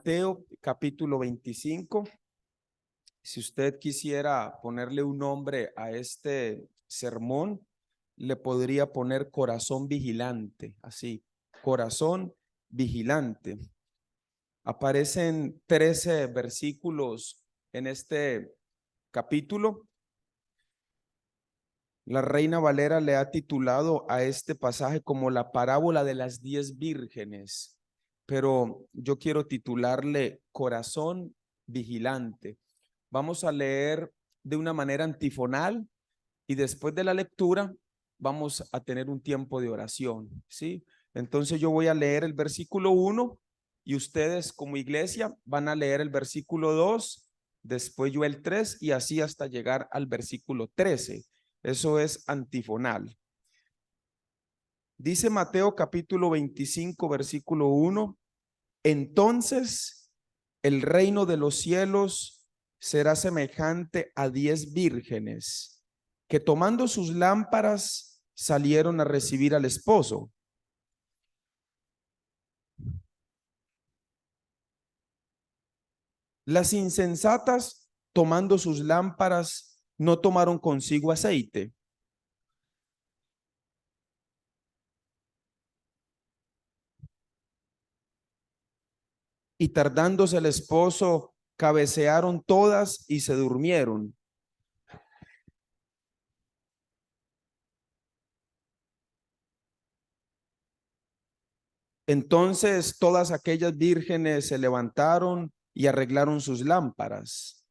Mateo capítulo 25. Si usted quisiera ponerle un nombre a este sermón, le podría poner corazón vigilante, así, corazón vigilante. Aparecen 13 versículos en este capítulo. La Reina Valera le ha titulado a este pasaje como la parábola de las 10 vírgenes, pero yo quiero titularle corazón vigilante. Vamos a leer de una manera antifonal y después de la lectura vamos a tener un tiempo de oración, ¿sí? Entonces yo voy a leer el versículo 1 y ustedes como iglesia van a leer el versículo 2, después yo el 3 y así hasta llegar al versículo 13. Eso es antifonal. Dice Mateo capítulo 25, versículo 1. Entonces el reino de los cielos será semejante a 10 vírgenes que tomando sus lámparas salieron a recibir al esposo. Las insensatas, tomando sus lámparas, no tomaron consigo aceite. Y tardándose el esposo, cabecearon todas y se durmieron. Entonces todas aquellas vírgenes se levantaron y arreglaron sus lámparas.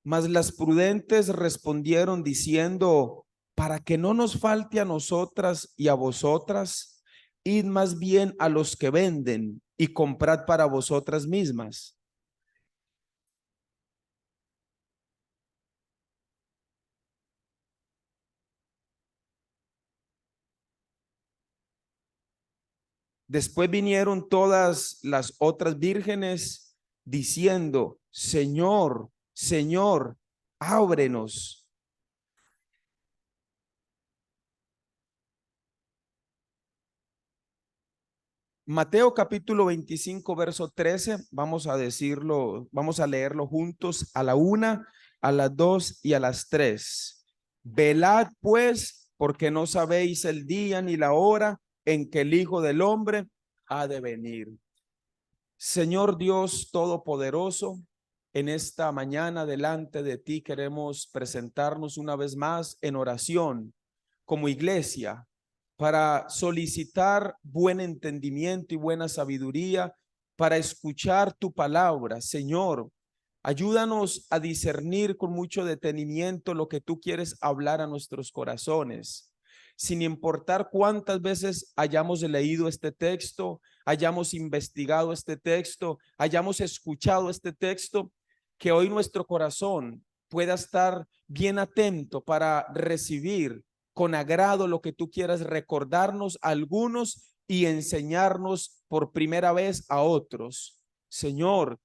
Mas las prudentes respondieron diciendo, para que no nos falte a nosotras y a vosotras, id más bien a los que venden y comprad para vosotras mismas. Después vinieron todas las otras vírgenes diciendo, Señor, Señor, ábrenos. Mateo capítulo 25, verso 13, vamos a decirlo, vamos a leerlo juntos a la 1, a las 2 y a las 3. Velad pues, porque no sabéis el día ni la hora en que el Hijo del Hombre ha de venir. Señor Dios Todopoderoso, en esta mañana delante de ti queremos presentarnos una vez más en oración como iglesia para solicitar buen entendimiento y buena sabiduría para escuchar tu palabra. Señor, ayúdanos a discernir con mucho detenimiento lo que tú quieres hablar a nuestros corazones, sin importar cuántas veces hayamos leído este texto, hayamos investigado este texto, hayamos escuchado este texto, que hoy nuestro corazón pueda estar bien atento para recibir con agrado lo que tú quieras recordarnos a algunos y enseñarnos por primera vez a otros. Señor,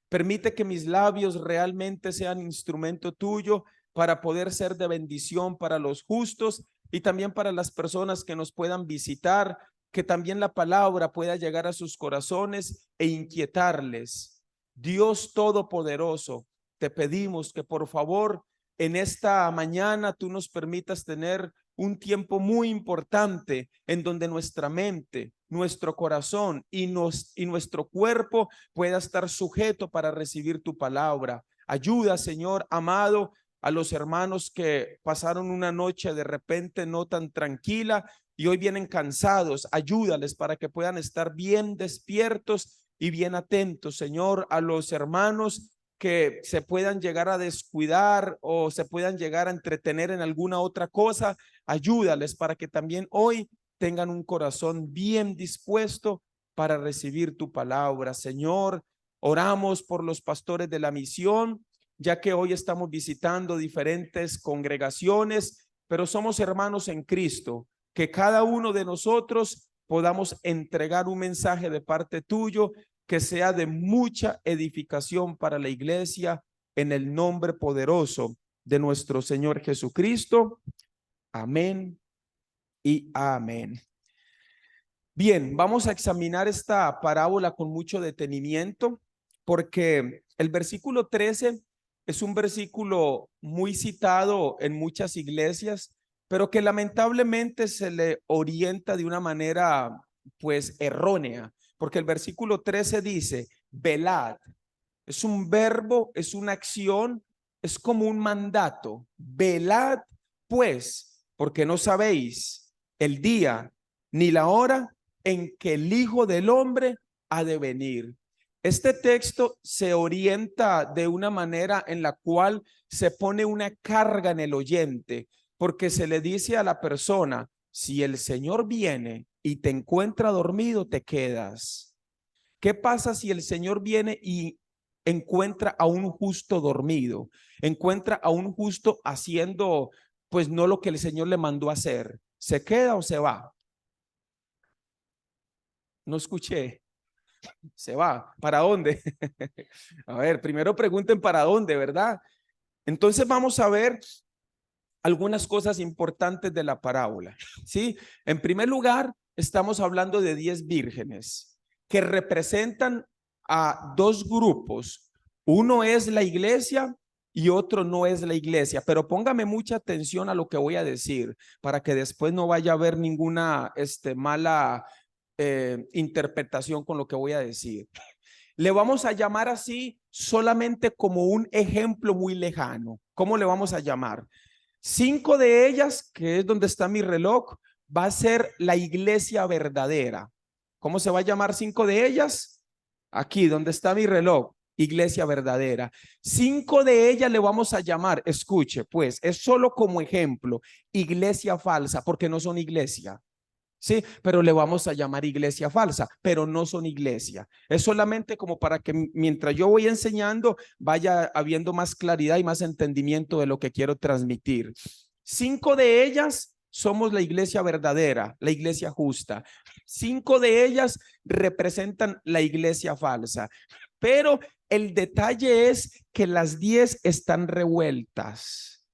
permite que mis labios realmente sean instrumento tuyo para poder ser de bendición para los justos y también para las personas que nos puedan visitar, que también la palabra pueda llegar a sus corazones e inquietarles. Dios Todopoderoso, te pedimos que por favor en esta mañana tú nos permitas tener un tiempo muy importante en donde nuestra mente, nuestro corazón y nuestro cuerpo pueda estar sujeto para recibir tu palabra. Ayuda, Señor amado, a los hermanos que pasaron una noche de repente no tan tranquila y hoy vienen cansados. Ayúdales para que puedan estar bien despiertos y bien atentos, Señor, a los hermanos que se puedan llegar a descuidar o se puedan llegar a entretener en alguna otra cosa. Ayúdales para que también hoy tengan un corazón bien dispuesto para recibir tu palabra. Señor, oramos por los pastores de la misión, ya que hoy estamos visitando diferentes congregaciones, pero somos hermanos en Cristo, que cada uno de nosotros podamos entregar un mensaje de parte tuyo que sea de mucha edificación para la iglesia en el nombre poderoso de nuestro Señor Jesucristo. Amén y amén. Bien, vamos a examinar esta parábola con mucho detenimiento porque el versículo 13 es un versículo muy citado en muchas iglesias, pero que lamentablemente se le orienta de una manera pues errónea, porque el versículo 13 dice, velad. Es un verbo, es una acción, es como un mandato. Velad pues, porque no sabéis el día ni la hora en que el Hijo del Hombre ha de venir. Este texto se orienta de una manera en la cual se pone una carga en el oyente, porque se le dice a la persona, si el Señor viene y te encuentra dormido, te quedas. ¿Qué pasa si el Señor viene y encuentra a un justo dormido? Encuentra a un justo haciendo, pues no lo que el Señor le mandó a hacer. ¿Se queda o se va? No escuché. Se va. ¿Para dónde? A ver, primero pregunten para dónde, ¿verdad? Entonces vamos a ver algunas cosas importantes de la parábola. ¿Sí? En primer lugar, estamos hablando de 10 vírgenes que representan a dos grupos. Uno es la iglesia y otro no es la iglesia, pero póngame mucha atención a lo que voy a decir para que después no vaya a haber ninguna mala interpretación con lo que voy a decir. Le vamos a llamar así solamente como un ejemplo muy lejano. ¿Cómo le vamos a llamar? 5 de ellas, que es donde está mi reloj, va a ser la iglesia verdadera. ¿Cómo se va a llamar 5 de ellas? Aquí, donde está mi reloj, iglesia verdadera. 5 de ellas le vamos a llamar, escuche, pues, es solo como ejemplo, iglesia falsa, porque no son iglesia. Sí, pero le vamos a llamar iglesia falsa, pero no son iglesia. Es solamente como para que mientras yo voy enseñando vaya habiendo más claridad y más entendimiento de lo que quiero transmitir. 5 de ellas somos la iglesia verdadera, la iglesia justa. 5 de ellas representan la iglesia falsa. Pero el detalle es que las 10 están revueltas.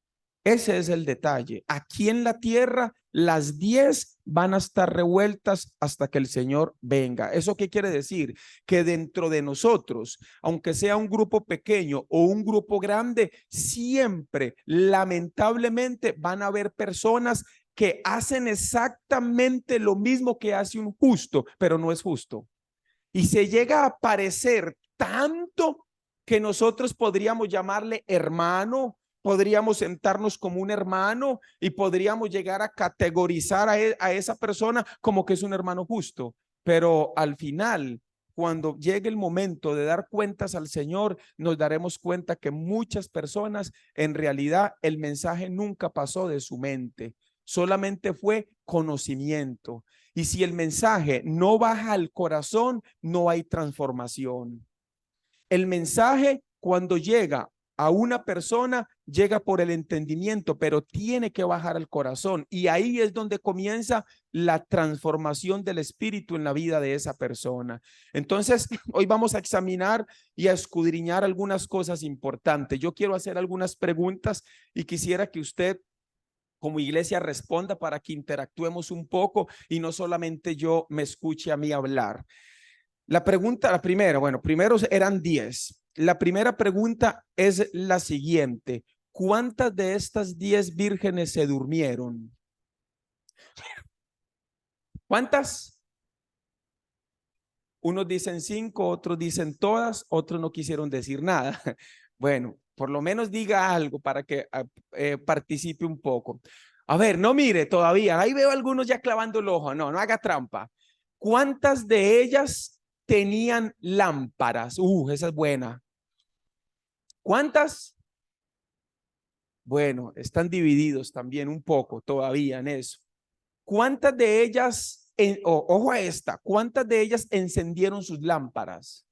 Ese es el detalle. Aquí en la tierra, las 10 van a estar revueltas hasta que el Señor venga. ¿Eso qué quiere decir? Que dentro de nosotros, aunque sea un grupo pequeño o un grupo grande, siempre, lamentablemente, van a haber personas que hacen exactamente lo mismo que hace un justo, pero no es justo. Y se llega a parecer tanto que nosotros podríamos llamarle hermano, podríamos sentarnos como un hermano y podríamos llegar a categorizar a esa persona como que es un hermano justo. Pero al final, cuando llegue el momento de dar cuentas al Señor, nos daremos cuenta que muchas personas, en realidad, el mensaje nunca pasó de su mente, solamente fue conocimiento. Y si el mensaje no baja al corazón, no hay transformación. El mensaje cuando llega a una persona, llega por el entendimiento, pero tiene que bajar al corazón. Y ahí es donde comienza la transformación del espíritu en la vida de esa persona. Entonces, hoy vamos a examinar y a escudriñar algunas cosas importantes. Yo quiero hacer algunas preguntas y quisiera que usted como iglesia responda para que interactuemos un poco y no solamente yo me escuche a mí hablar. La pregunta, la primera, bueno, primero eran 10. La primera pregunta es la siguiente. ¿Cuántas de estas 10 vírgenes se durmieron? ¿Cuántas? Unos dicen 5, otros dicen todas, otros no quisieron decir nada. Bueno, por lo menos diga algo para que participe un poco. A ver, no mire todavía, ahí veo algunos ya clavando el ojo. No, no haga trampa. ¿Cuántas de ellas tenían lámparas? Esa es buena. ¿Cuántas? Bueno, están divididos también un poco todavía en eso. ¿Cuántas de ellas, ojo a esta, cuántas de ellas encendieron sus lámparas?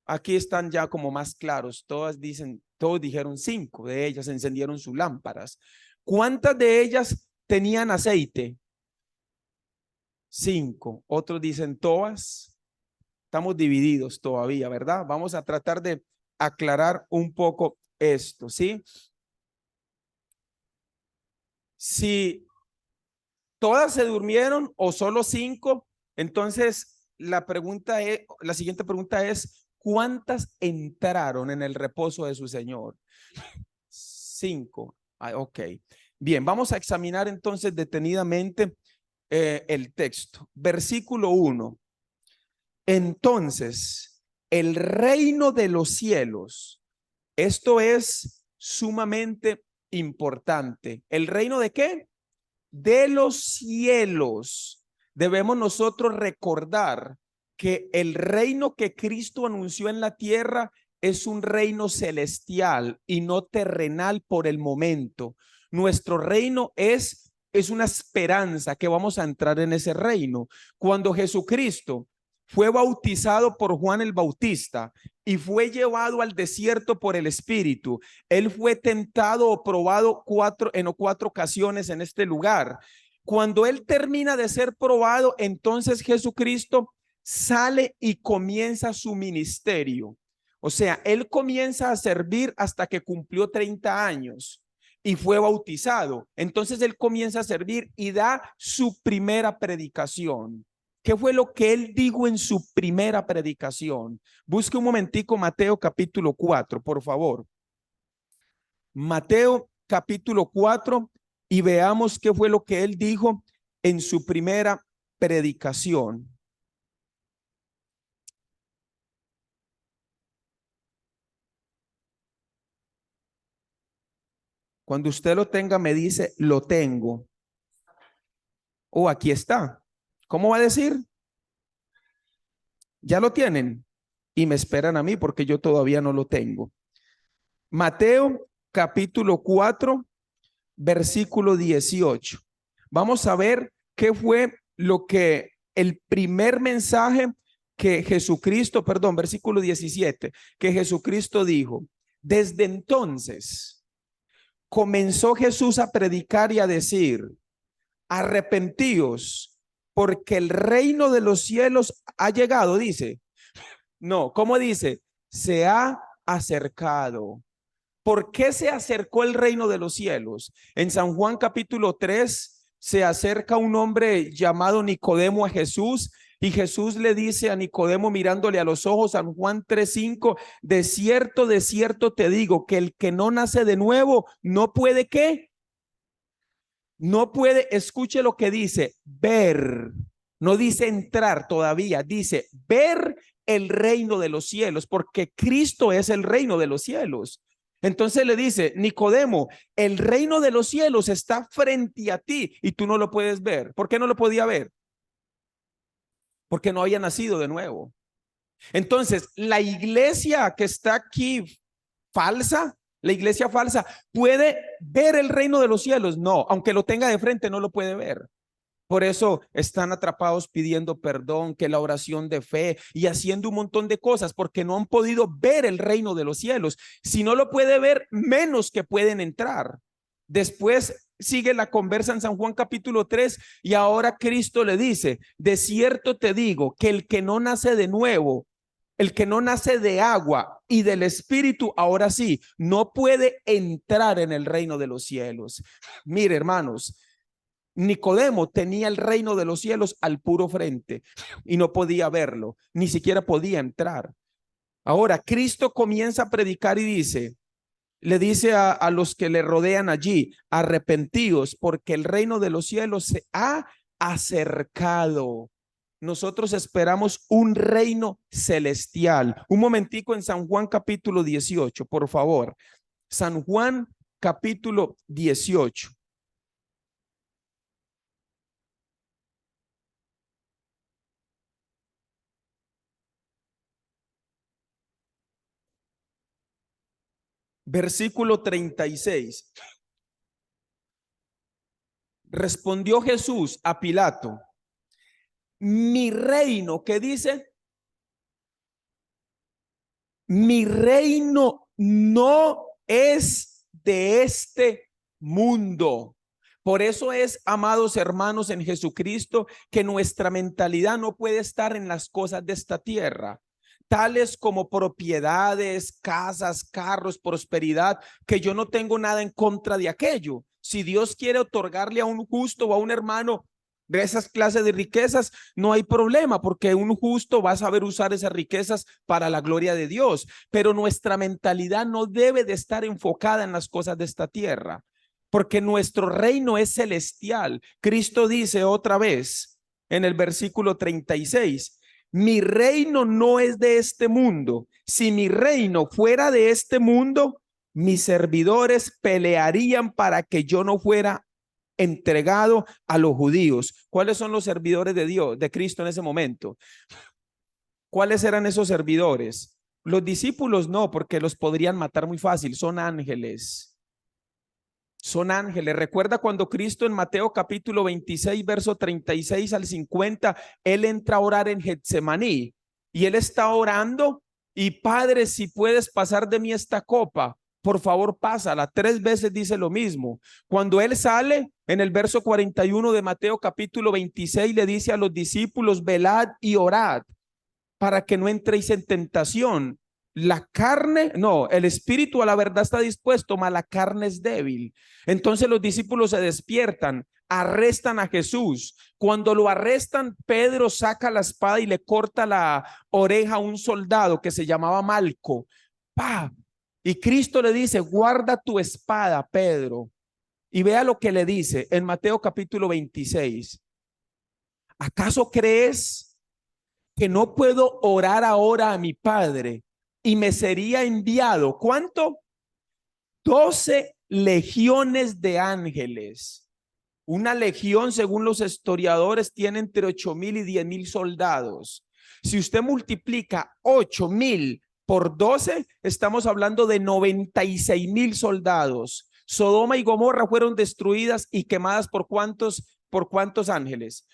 Aquí están ya como más claros. Todas dicen, todos dijeron 5 de ellas encendieron sus lámparas. ¿Cuántas de ellas tenían aceite? 5. Otros dicen todas. Estamos divididos todavía, ¿verdad? Vamos a tratar de aclarar un poco esto, ¿sí? Si todas se durmieron o solo 5, entonces la siguiente pregunta es, ¿cuántas entraron en el reposo de su Señor? 5. Ok. Bien, vamos a examinar entonces detenidamente el texto. Versículo 1. Entonces, el reino de los cielos, esto es sumamente importante. ¿El reino de qué? De los cielos. Debemos nosotros recordar que el reino que Cristo anunció en la tierra es un reino celestial y no terrenal por el momento. Nuestro reino es una esperanza que vamos a entrar en ese reino. Cuando Jesucristo fue bautizado por Juan el Bautista y fue llevado al desierto por el Espíritu, él fue tentado o probado en 4 ocasiones en este lugar. Cuando él termina de ser probado, entonces Jesucristo sale y comienza su ministerio. O sea, él comienza a servir hasta que cumplió 30 años y fue bautizado. Entonces él comienza a servir y da su primera predicación. ¿Qué fue lo que él dijo en su primera predicación? Busque un momentico Mateo capítulo 4, por favor. Mateo capítulo 4 y veamos qué fue lo que él dijo en su primera predicación. Cuando usted lo tenga, me dice, lo tengo. O aquí está. ¿Cómo va a decir? Ya lo tienen y me esperan a mí porque yo todavía no lo tengo. Mateo capítulo 4, versículo 18. Vamos a ver qué fue lo que el primer mensaje que Jesucristo, perdón, versículo 17, que Jesucristo dijo. Desde entonces comenzó Jesús a predicar y a decir, arrepentíos, porque el reino de los cielos ha llegado, dice. No, ¿cómo dice? Se ha acercado. ¿Por qué se acercó el reino de los cielos? En San Juan capítulo 3 se acerca un hombre llamado Nicodemo a Jesús y Jesús le dice a Nicodemo mirándole a los ojos, San Juan 3:5, de cierto te digo que el que no nace de nuevo no puede ¿qué? No puede, escuche lo que dice, ver, no dice entrar todavía, dice ver el reino de los cielos, porque Cristo es el reino de los cielos. Entonces le dice, Nicodemo, el reino de los cielos está frente a ti y tú no lo puedes ver. ¿Por qué no lo podía ver? Porque no había nacido de nuevo. Entonces, la iglesia que está aquí falsa, la iglesia falsa, ¿puede ver el reino de los cielos? No, aunque lo tenga de frente, no lo puede ver. Por eso están atrapados pidiendo perdón, que la oración de fe y haciendo un montón de cosas porque no han podido ver el reino de los cielos. Si no lo puede ver, menos que pueden entrar. Después sigue la conversa en San Juan capítulo 3 y ahora Cristo le dice, de cierto te digo que el que no nace de nuevo, el que no nace de agua y del Espíritu, ahora sí, no puede entrar en el reino de los cielos. Mire, hermanos, Nicodemo tenía el reino de los cielos al puro frente y no podía verlo, ni siquiera podía entrar. Ahora, Cristo comienza a predicar y le dice a los que le rodean allí, arrepentíos porque el reino de los cielos se ha acercado. Nosotros esperamos un reino celestial. Un momentico en San Juan capítulo 18, por favor. San Juan capítulo 18. Versículo 36. Respondió Jesús a Pilato, mi reino, ¿qué dice? Mi reino no es de este mundo. Por eso es, amados hermanos en Jesucristo, que nuestra mentalidad no puede estar en las cosas de esta tierra, tales como propiedades, casas, carros, prosperidad, que yo no tengo nada en contra de aquello. Si Dios quiere otorgarle a un justo o a un hermano de esas clases de riquezas, no hay problema, porque un justo va a saber usar esas riquezas para la gloria de Dios. Pero nuestra mentalidad no debe de estar enfocada en las cosas de esta tierra, porque nuestro reino es celestial. Cristo dice otra vez en el versículo 36, mi reino no es de este mundo. Si mi reino fuera de este mundo, mis servidores pelearían para que yo no fuera entregado a los judíos. ¿Cuáles son los servidores de Dios, de Cristo en ese momento? ¿Cuáles eran esos servidores? Los discípulos no, porque los podrían matar muy fácil, son ángeles. Son ángeles. Recuerda cuando Cristo en Mateo capítulo 26, verso 36 al 50, él entra a orar en Getsemaní y él está orando y Padre, si puedes pasar de mí esta copa, por favor pásala. 3 veces dice lo mismo. Cuando él sale en el verso 41 de Mateo capítulo 26, le dice a los discípulos, velad y orad para que no entréis en tentación. La carne, no, el espíritu a la verdad está dispuesto, mas la carne es débil. Entonces los discípulos se despiertan, arrestan a Jesús. Cuando lo arrestan, Pedro saca la espada y le corta la oreja a un soldado que se llamaba Malco. ¡Pah! Y Cristo le dice, guarda tu espada, Pedro. Y vea lo que le dice en Mateo capítulo 26. ¿Acaso crees que no puedo orar ahora a mi Padre y me sería enviado? ¿Cuánto? 12 legiones de ángeles. Una legión, según los historiadores, tiene entre 8,000 y 10,000 soldados. Si usted multiplica 8,000 por 12, estamos hablando de 96,000 soldados. Sodoma y Gomorra fueron destruidas y quemadas por cuántos ángeles.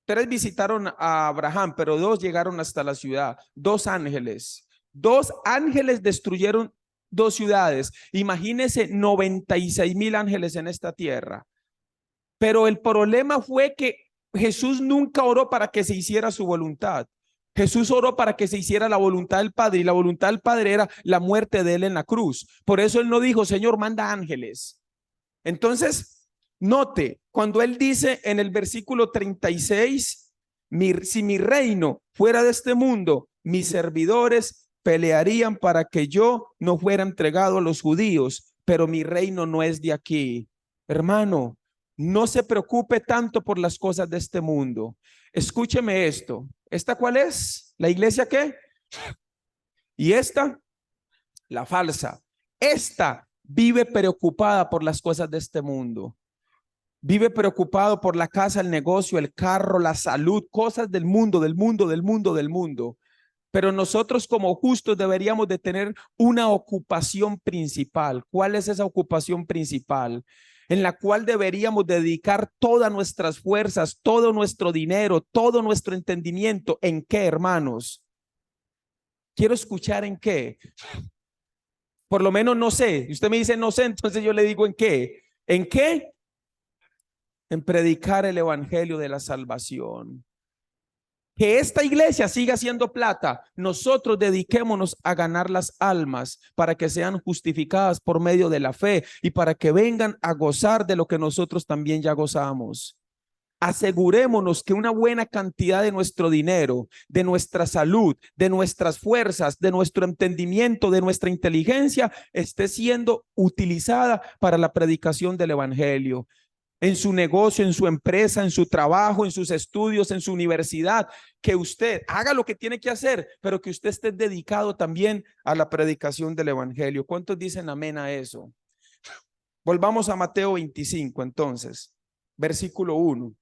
3 visitaron a Abraham, pero 2 llegaron hasta la ciudad. 2 ángeles. 2 ángeles destruyeron 2 ciudades. Imagínense 96,000 ángeles en esta tierra. Pero el problema fue que Jesús nunca oró para que se hiciera su voluntad. Jesús oró para que se hiciera la voluntad del Padre, y la voluntad del Padre era la muerte de él en la cruz. Por eso él no dijo, Señor, manda ángeles. Entonces, note, cuando él dice en el versículo 36, si mi reino fuera de este mundo, mis servidores pelearían para que yo no fuera entregado a los judíos, pero mi reino no es de aquí. Hermano, no se preocupe tanto por las cosas de este mundo. Escúcheme esto. ¿Esta cuál es? ¿La iglesia qué? Y esta, la falsa. Esta vive preocupada por las cosas de este mundo. Vive preocupado por la casa, el negocio, el carro, la salud, cosas del mundo, del mundo, del mundo, del mundo. Pero nosotros como justos deberíamos de tener una ocupación principal. ¿Cuál es esa ocupación principal? En la cual deberíamos dedicar todas nuestras fuerzas, todo nuestro dinero, todo nuestro entendimiento. ¿En qué, hermanos? Quiero escuchar en qué. Por lo menos no sé. Y usted me dice no sé, entonces yo le digo en qué. ¿En qué? En predicar el evangelio de la salvación. Que esta iglesia siga haciendo plata, nosotros dediquémonos a ganar las almas para que sean justificadas por medio de la fe y para que vengan a gozar de lo que nosotros también ya gozamos. Asegurémonos que una buena cantidad de nuestro dinero, de nuestra salud, de nuestras fuerzas, de nuestro entendimiento, de nuestra inteligencia esté siendo utilizada para la predicación del evangelio. En su negocio, en su empresa, en su trabajo, en sus estudios, en su universidad, que usted haga lo que tiene que hacer, pero que usted esté dedicado también a la predicación del evangelio. ¿Cuántos dicen amén a eso? Volvamos a Mateo 25 entonces, versículo 1.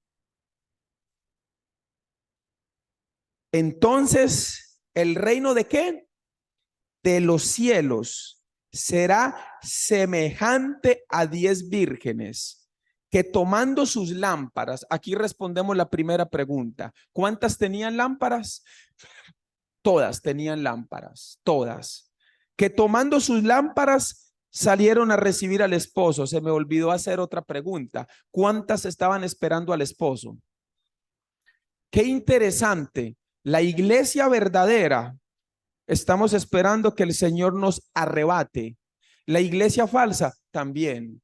Entonces, ¿el reino de qué? De los cielos será semejante a 10 vírgenes que tomando sus lámparas, aquí respondemos la primera pregunta. ¿Cuántas tenían lámparas? Todas tenían lámparas, todas. Que tomando sus lámparas salieron a recibir al esposo. Se me olvidó hacer otra pregunta. ¿Cuántas estaban esperando al esposo? Qué interesante. La iglesia verdadera, estamos esperando que el Señor nos arrebate. La iglesia falsa también.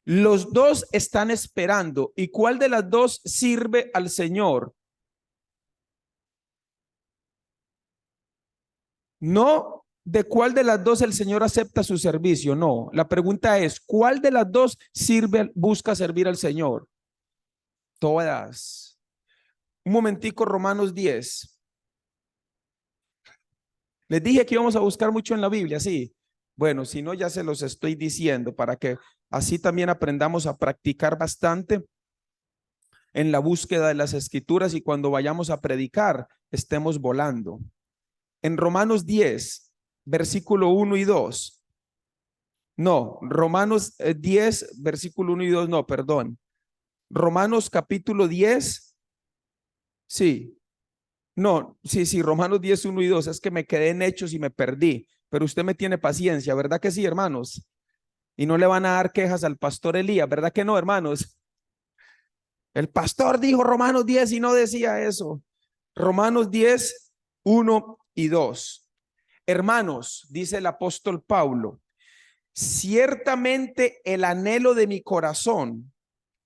Los dos están esperando. ¿Y cuál de las dos sirve al Señor? No, ¿de cuál de las dos el Señor acepta su servicio? No, la pregunta es, ¿cuál de las dos busca servir al Señor? Todas. Un momentico, Romanos 10. Les dije que íbamos a buscar mucho en la Biblia, sí. Bueno, si no, ya se los estoy diciendo para que así también aprendamos a practicar bastante en la búsqueda de las escrituras y cuando vayamos a predicar estemos volando. En Romanos 10, versículo 1 y 2. No, Romanos 10, versículo 1 y 2, no, perdón. Romanos capítulo 10, sí. No, sí, Romanos 10, 1 y 2. Es que me quedé en Hechos y me perdí, pero usted me tiene paciencia, ¿verdad que sí, hermanos? Y no le van a dar quejas al pastor Elías, ¿verdad que no, hermanos? El pastor dijo Romanos 10 y no decía eso. Romanos 10, 1 y 2. Hermanos, dice el apóstol Pablo, ciertamente el anhelo de mi corazón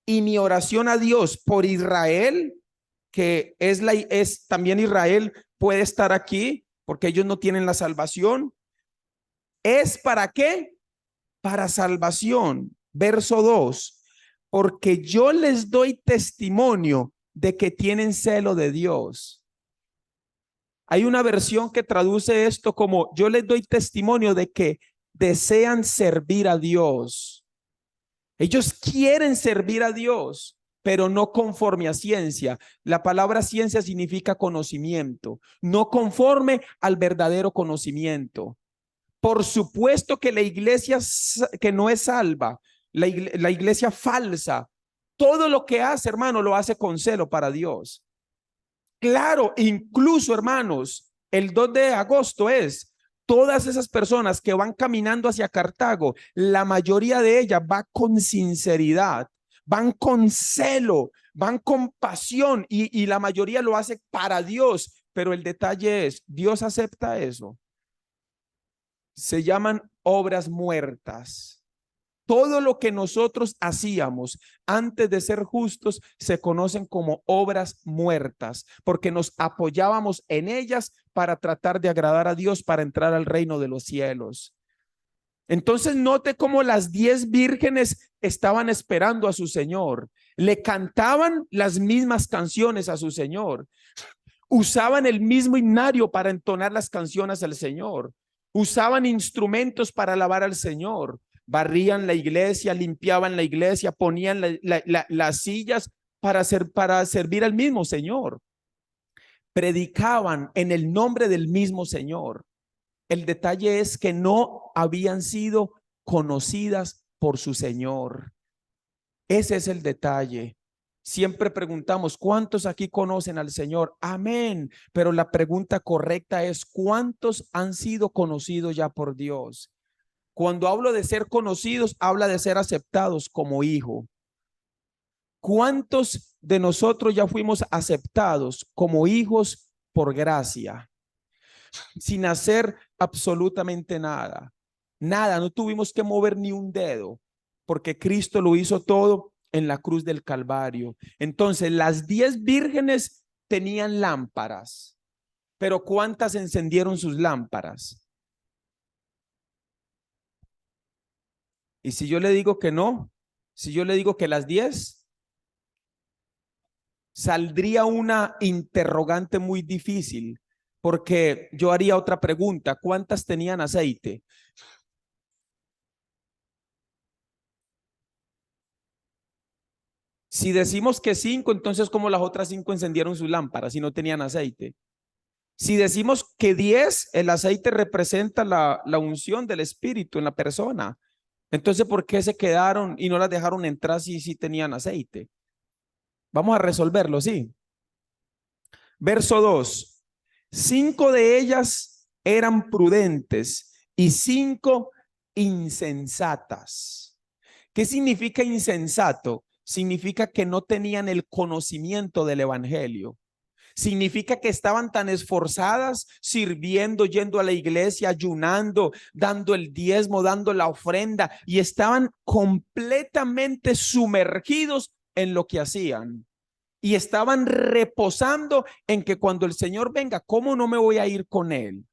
y mi oración a Dios por Israel, que es también Israel puede estar aquí porque ellos no tienen la salvación, es para qué? Para salvación. Verso 2, porque yo les doy testimonio de que tienen celo de Dios. Hay una versión que traduce esto como yo les doy testimonio de que desean servir a Dios. Ellos quieren servir a Dios, pero no conforme a ciencia. La palabra ciencia significa conocimiento, no conforme al verdadero conocimiento. Por supuesto que la iglesia que no es salva, la iglesia falsa, todo lo que hace, hermano, lo hace con celo para Dios. Claro, incluso, hermanos, el 2 de agosto es todas esas personas que van caminando hacia Cartago, la mayoría de ellas va con sinceridad, van con celo, van con pasión y la mayoría lo hace para Dios. Pero el detalle es, ¿Dios acepta eso? Se llaman obras muertas. Todo lo que nosotros hacíamos antes de ser justos se conocen como obras muertas, porque nos apoyábamos en ellas para tratar de agradar a Dios, para entrar al reino de los cielos. Entonces note cómo las 10 vírgenes estaban esperando a su Señor, le cantaban las mismas canciones a su Señor, usaban el mismo himnario para entonar las canciones al Señor, usaban instrumentos para alabar al Señor, barrían la iglesia, limpiaban la iglesia, ponían las sillas para servir al mismo Señor, predicaban en el nombre del mismo Señor. El detalle es que no habían sido conocidas por su Señor. Ese es el detalle. Siempre preguntamos, ¿cuántos aquí conocen al Señor? Amén. Pero la pregunta correcta es, ¿cuántos han sido conocidos ya por Dios? Cuando hablo de ser conocidos, habla de ser aceptados como hijo. ¿Cuántos de nosotros ya fuimos aceptados como hijos por gracia? Sin hacer absolutamente nada. Nada, no tuvimos que mover ni un dedo, porque Cristo lo hizo todo en la cruz del Calvario. Entonces, las 10 vírgenes tenían lámparas, pero ¿cuántas encendieron sus lámparas? Y si yo le digo que no, si yo le digo que las 10, saldría una interrogante muy difícil, porque yo haría otra pregunta, ¿cuántas tenían aceite? Si decimos que 5, entonces ¿cómo las otras 5 encendieron sus lámparas si no tenían aceite? Si decimos que 10, el aceite representa la unción del Espíritu en la persona. Entonces, ¿por qué se quedaron y no las dejaron entrar si sí tenían aceite? Vamos a resolverlo, sí. Verso 2. 5 de ellas eran prudentes y 5 insensatas. ¿Qué significa insensato? Significa que no tenían el conocimiento del evangelio. Significa que estaban tan esforzadas, sirviendo, yendo a la iglesia, ayunando, dando el diezmo, dando la ofrenda, y estaban completamente sumergidos en lo que hacían. Y estaban reposando en que cuando el Señor venga, ¿cómo no me voy a ir con él?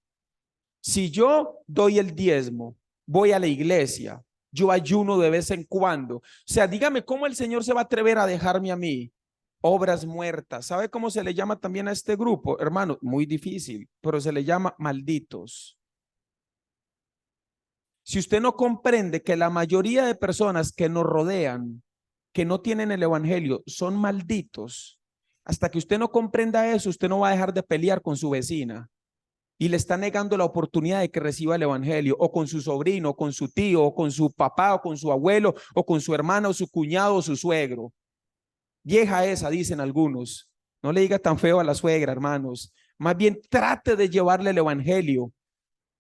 Si yo doy el diezmo, voy a la iglesia, yo ayuno de vez en cuando. O sea, dígame cómo el Señor se va a atrever a dejarme a mí. Obras muertas. ¿Sabe cómo se le llama también a este grupo? Hermano, muy difícil, pero se le llama malditos. Si usted no comprende que la mayoría de personas que nos rodean, que no tienen el evangelio, son malditos, hasta que usted no comprenda eso, usted no va a dejar de pelear con su vecina y le está negando la oportunidad de que reciba el evangelio, o con su sobrino, o con su tío, o con su papá, o con su abuelo, o con su hermano, o su cuñado, o su suegro. Vieja esa, dicen algunos. No le diga tan feo a la suegra, hermanos. Más bien trate de llevarle el evangelio.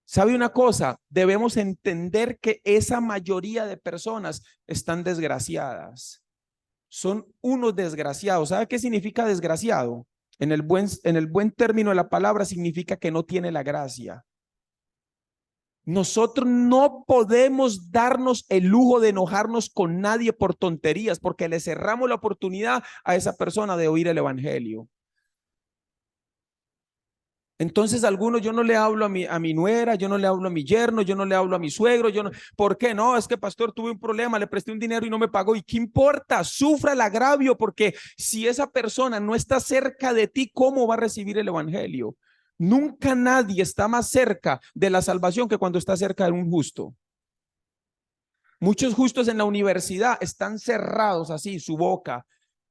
¿Sabe una cosa? Debemos entender que esa mayoría de personas están desgraciadas. Son unos desgraciados. ¿Sabe qué significa desgraciado? En el buen término de la palabra significa que no tiene la gracia. Nosotros no podemos darnos el lujo de enojarnos con nadie por tonterías, porque le cerramos la oportunidad a esa persona de oír el evangelio. Entonces, algunos, yo no le hablo a mi nuera, yo no le hablo a mi yerno, yo no le hablo a mi suegro, yo no, ¿por qué no? Es que pastor, tuve un problema, le presté un dinero y no me pagó. ¿Y qué importa? Sufra el agravio, porque si esa persona no está cerca de ti, ¿cómo va a recibir el evangelio? Nunca nadie está más cerca de la salvación que cuando está cerca de un justo. Muchos justos en la universidad están cerrados así, su boca,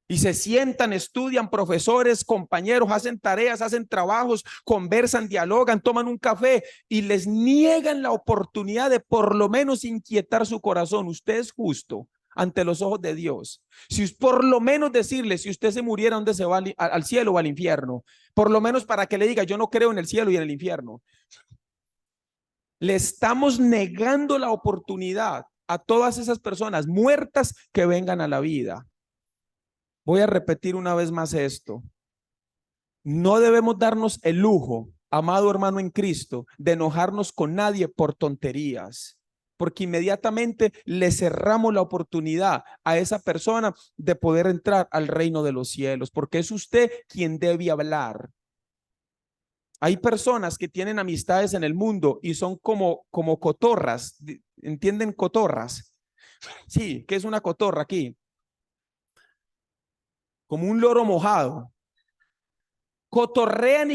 y se sientan, estudian, profesores, compañeros, hacen tareas, hacen trabajos, conversan, dialogan, toman un café y les niegan la oportunidad de por lo menos inquietar su corazón. Usted es justo ante los ojos de Dios. Si por lo menos decirle, si usted se muriera, ¿dónde se va? Al cielo o al infierno. Por lo menos para que le diga, yo no creo en el cielo y en el infierno. Le estamos negando la oportunidad a todas esas personas muertas que vengan a la vida. Voy a repetir una vez más esto. No debemos darnos el lujo, amado hermano en Cristo, de enojarnos con nadie por tonterías, porque inmediatamente le cerramos la oportunidad a esa persona de poder entrar al reino de los cielos, porque es usted quien debe hablar. Hay personas que tienen amistades en el mundo y son como cotorras. ¿Entienden cotorras? Sí, ¿qué es una cotorra aquí? Como un loro mojado. Cotorrean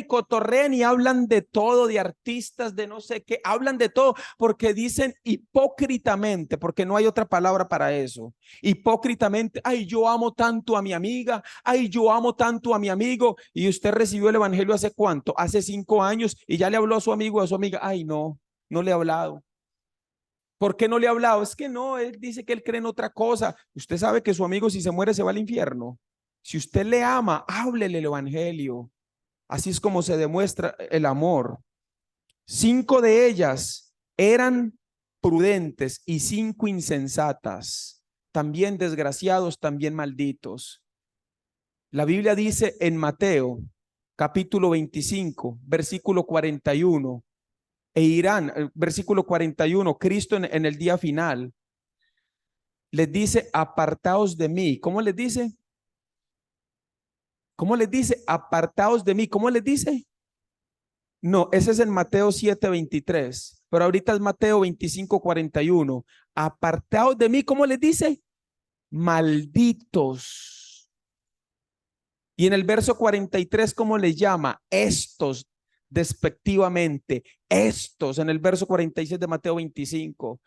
y hablan de todo, de artistas, de no sé qué, hablan de todo porque dicen hipócritamente, porque no hay otra palabra para eso. Hipócritamente, ay, yo amo tanto a mi amiga, ay, yo amo tanto a mi amigo. Y usted recibió el evangelio hace cuánto, hace 5 años, y ya le habló a su amigo o a su amiga, ay, no, no le he hablado. ¿Por qué no le ha hablado? Es que no, él dice que él cree en otra cosa. Usted sabe que su amigo, si se muere, se va al infierno. Si usted le ama, háblele el evangelio. Así es como se demuestra el amor. 5 de ellas eran prudentes y 5 insensatas, también desgraciados, también malditos. La Biblia dice en Mateo, capítulo 25, versículo 41, e irán, versículo 41, Cristo en el día final les dice, apartaos de mí. ¿Cómo les dice? ¿Cómo les dice? Apartaos de mí. ¿Cómo les dice? No, ese es en Mateo 7:23, pero ahorita es Mateo 25:41. Apartaos de mí, ¿cómo les dice? Malditos. Y en el verso 43, ¿cómo les llama? Estos, despectivamente, estos, en el verso 46 de Mateo 25.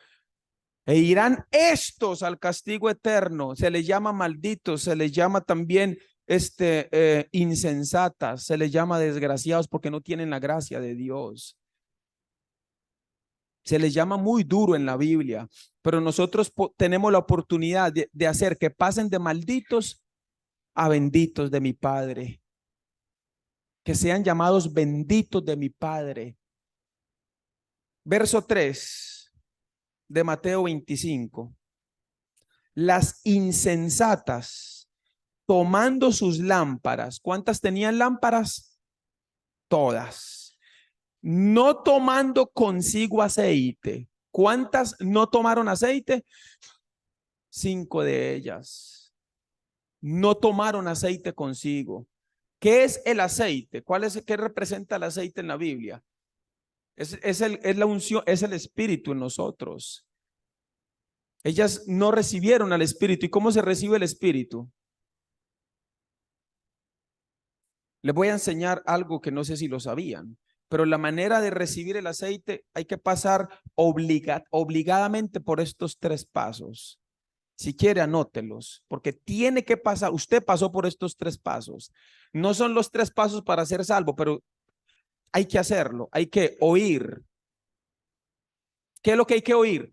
E irán estos al castigo eterno. Se les llama malditos, se les llama también insensatas, se les llama desgraciados porque no tienen la gracia de Dios. Se les llama muy duro en la Biblia, pero nosotros tenemos la oportunidad de hacer que pasen de malditos a benditos de mi Padre, que sean llamados benditos de mi Padre. Verso 3 de Mateo 25. Las insensatas. tomando sus lámparas. ¿Cuántas tenían lámparas? Todas. No tomando consigo aceite. ¿Cuántas no tomaron aceite? 5 de ellas. No tomaron aceite consigo. ¿Qué es el aceite? ¿Qué representa el aceite en la Biblia? Es la unción, es el Espíritu en nosotros. Ellas no recibieron al Espíritu. ¿Y cómo se recibe el Espíritu? Les voy a enseñar algo que no sé si lo sabían, pero la manera de recibir el aceite hay que pasar obligadamente por estos 3 pasos. Si quiere, anótelos, porque tiene que pasar. Usted pasó por estos 3 pasos. No son los 3 pasos para ser salvo, pero hay que hacerlo. Hay que oír. ¿Qué es lo que hay que oír?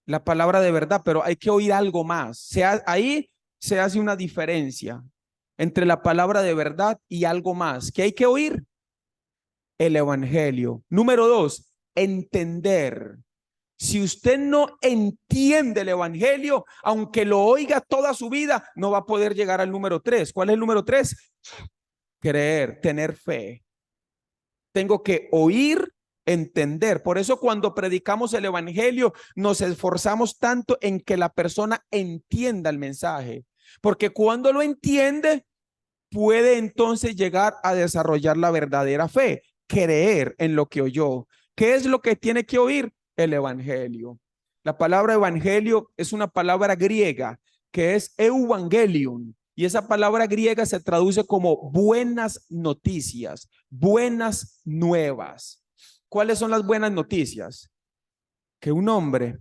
La palabra de verdad, pero hay que oír algo más. Ahí se hace una diferencia entre la palabra de verdad y algo más. ¿Qué hay que oír? El evangelio. Número 2, entender. Si usted no entiende el evangelio, aunque lo oiga toda su vida, no va a poder llegar al número 3. ¿Cuál es el número 3? Creer, tener fe. Tengo que oír, entender. Por eso cuando predicamos el evangelio nos esforzamos tanto en que la persona entienda el mensaje, porque cuando lo entiende puede entonces llegar a desarrollar la verdadera fe, creer en lo que oyó. ¿Qué es lo que tiene que oír? El evangelio. La palabra evangelio es una palabra griega que es evangelium, y esa palabra griega se traduce como buenas noticias, buenas nuevas. ¿Cuáles son las buenas noticias? Que un hombre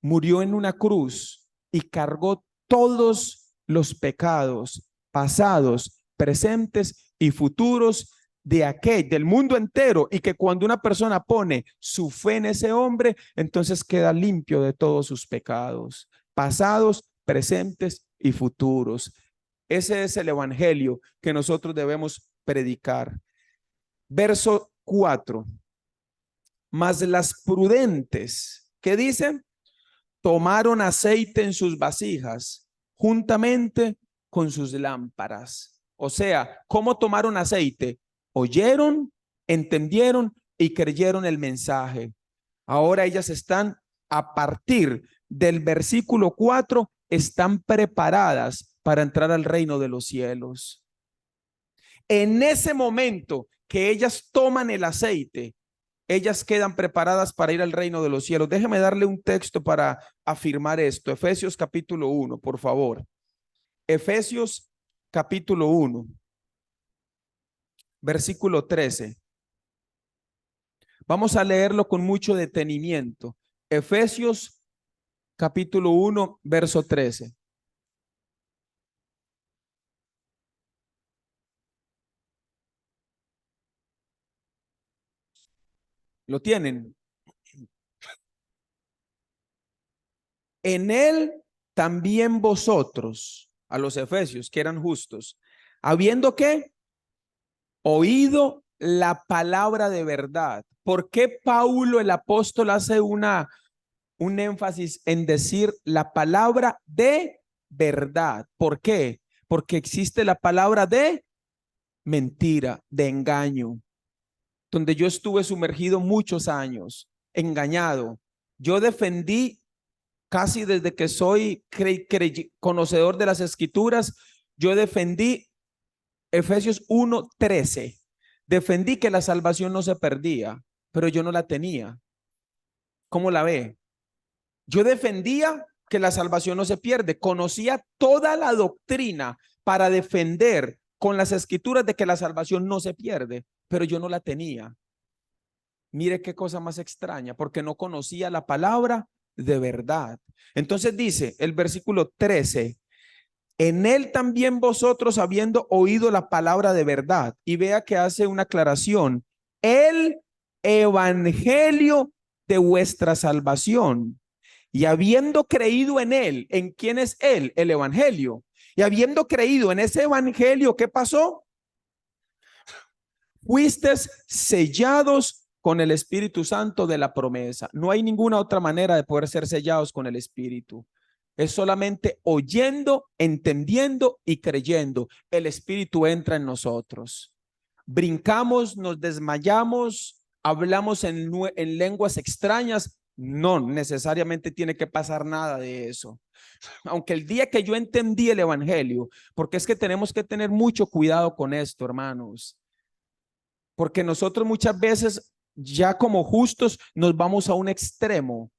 murió en una cruz y cargó todos los pecados pasados, presentes y futuros del mundo entero, y que cuando una persona pone su fe en ese hombre, entonces queda limpio de todos sus pecados, pasados, presentes y futuros. Ese es el evangelio que nosotros debemos predicar. Verso 4. Mas las prudentes, ¿qué dicen? Tomaron aceite en sus vasijas juntamente con sus lámparas. O sea, ¿cómo tomaron aceite? Oyeron, entendieron y creyeron el mensaje. Ahora ellas están, a partir del versículo 4, están preparadas para entrar al reino de los cielos. En ese momento que ellas toman el aceite, ellas quedan preparadas para ir al reino de los cielos. Déjeme darle un texto para afirmar esto. Efesios capítulo 1, por favor. Efesios capítulo 1, versículo 13. Vamos a leerlo con mucho detenimiento. Efesios capítulo 1, verso 13. ¿Lo tienen? En él también vosotros, a los efesios que eran justos, habiendo que oído la palabra de verdad. ¿Por qué Paulo el apóstol hace un énfasis en decir la palabra de verdad? ¿Por qué? Porque existe la palabra de mentira, de engaño, donde yo estuve sumergido muchos años, engañado. Yo defendí casi desde que soy conocedor de las escrituras, yo defendí Efesios 1:13. Defendí que la salvación no se perdía, pero yo no la tenía. ¿Cómo la ve? Yo defendía que la salvación no se pierde. Conocía toda la doctrina para defender con las escrituras de que la salvación no se pierde, pero yo no la tenía. Mire qué cosa más extraña, porque no conocía la palabra de verdad. Entonces dice el versículo 13, en él también vosotros habiendo oído la palabra de verdad. Y vea que hace una aclaración. El evangelio de vuestra salvación. Y habiendo creído en él, ¿en quién es él? El evangelio. Y habiendo creído en ese evangelio, ¿qué pasó? Fuisteis sellados con el Espíritu Santo de la promesa. No hay ninguna otra manera de poder ser sellados con el Espíritu. Es solamente oyendo, entendiendo y creyendo. El Espíritu entra en nosotros. Brincamos, nos desmayamos, hablamos en lenguas extrañas. No necesariamente tiene que pasar nada de eso. Aunque el día que yo entendí el evangelio, porque es que tenemos que tener mucho cuidado con esto, hermanos, porque nosotros muchas veces ya como justos nos vamos a un extremo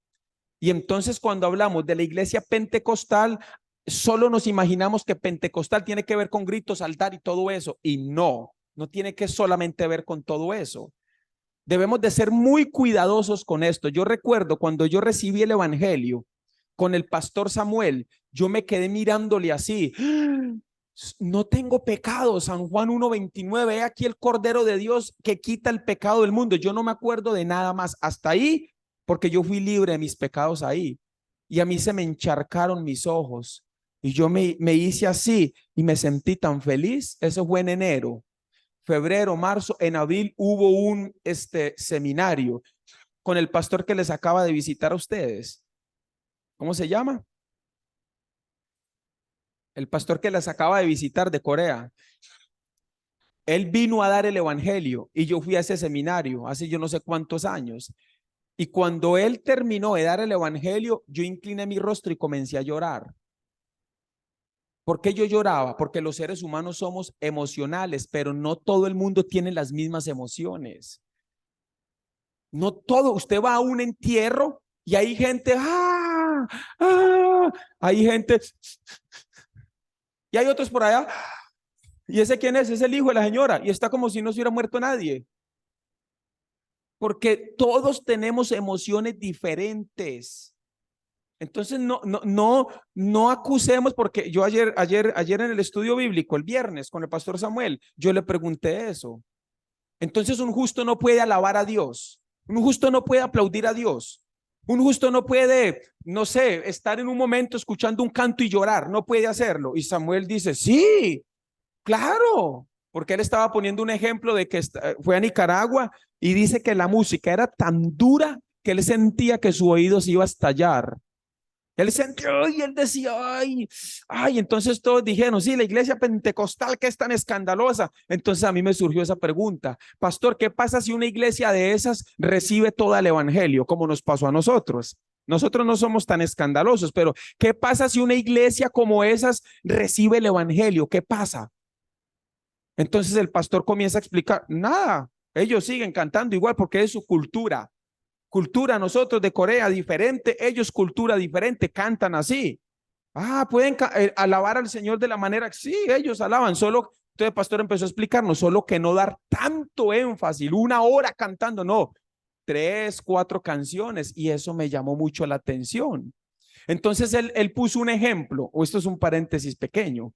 y entonces cuando hablamos de la iglesia pentecostal, solo nos imaginamos que pentecostal tiene que ver con gritos, altar y todo eso, y no tiene que solamente ver con todo eso. Debemos de ser muy cuidadosos con esto. Yo recuerdo cuando yo recibí el evangelio con el pastor Samuel, yo me quedé mirándole así. No tengo pecado. San Juan 1:29, he aquí el Cordero de Dios que quita el pecado del mundo. Yo no me acuerdo de nada más hasta ahí, porque yo fui libre de mis pecados ahí. Y a mí se me encharcaron mis ojos. Y yo me hice así y me sentí tan feliz. Eso fue en enero. Febrero, marzo, en abril hubo un seminario con el pastor que les acaba de visitar a ustedes. ¿Cómo se llama? El pastor que les acaba de visitar de Corea. Él vino a dar el evangelio y yo fui a ese seminario hace yo no sé cuántos años. Y cuando él terminó de dar el evangelio, yo incliné mi rostro y comencé a llorar. ¿Por qué yo lloraba? Porque los seres humanos somos emocionales, pero no todo el mundo tiene las mismas emociones. No todo, usted va a un entierro y hay gente, hay gente, y hay otros por allá, y ese quién es el hijo de la señora, y está como si no se hubiera muerto nadie, porque todos tenemos emociones diferentes. Entonces no acusemos, porque yo ayer en el estudio bíblico, el viernes, con el pastor Samuel, yo le pregunté eso. Entonces un justo no puede alabar a Dios, un justo no puede aplaudir a Dios, un justo no puede, no sé, estar en un momento escuchando un canto y llorar, no puede hacerlo. Y Samuel dice, sí, claro, porque él estaba poniendo un ejemplo de que fue a Nicaragua y dice que la música era tan dura que él sentía que su oído se iba a estallar. Él sentía y él decía, entonces todos dijeron, sí, la iglesia pentecostal que es tan escandalosa. Entonces a mí me surgió esa pregunta, pastor, ¿qué pasa si una iglesia de esas recibe todo el evangelio, como nos pasó a nosotros? Nosotros no somos tan escandalosos, pero ¿qué pasa si una iglesia como esas recibe el evangelio? ¿Qué pasa? Entonces el pastor comienza a explicar, nada, ellos siguen cantando igual porque es su cultura. Cultura nosotros de Corea diferente, ellos cultura diferente, cantan así. Pueden alabar al Señor de la manera que sí, ellos alaban, solo, entonces el pastor empezó a explicarnos, solo que no dar tanto énfasis, 1 hora cantando, no, 3, 4 canciones, y eso me llamó mucho la atención. Entonces él puso un ejemplo, o esto es un paréntesis pequeño,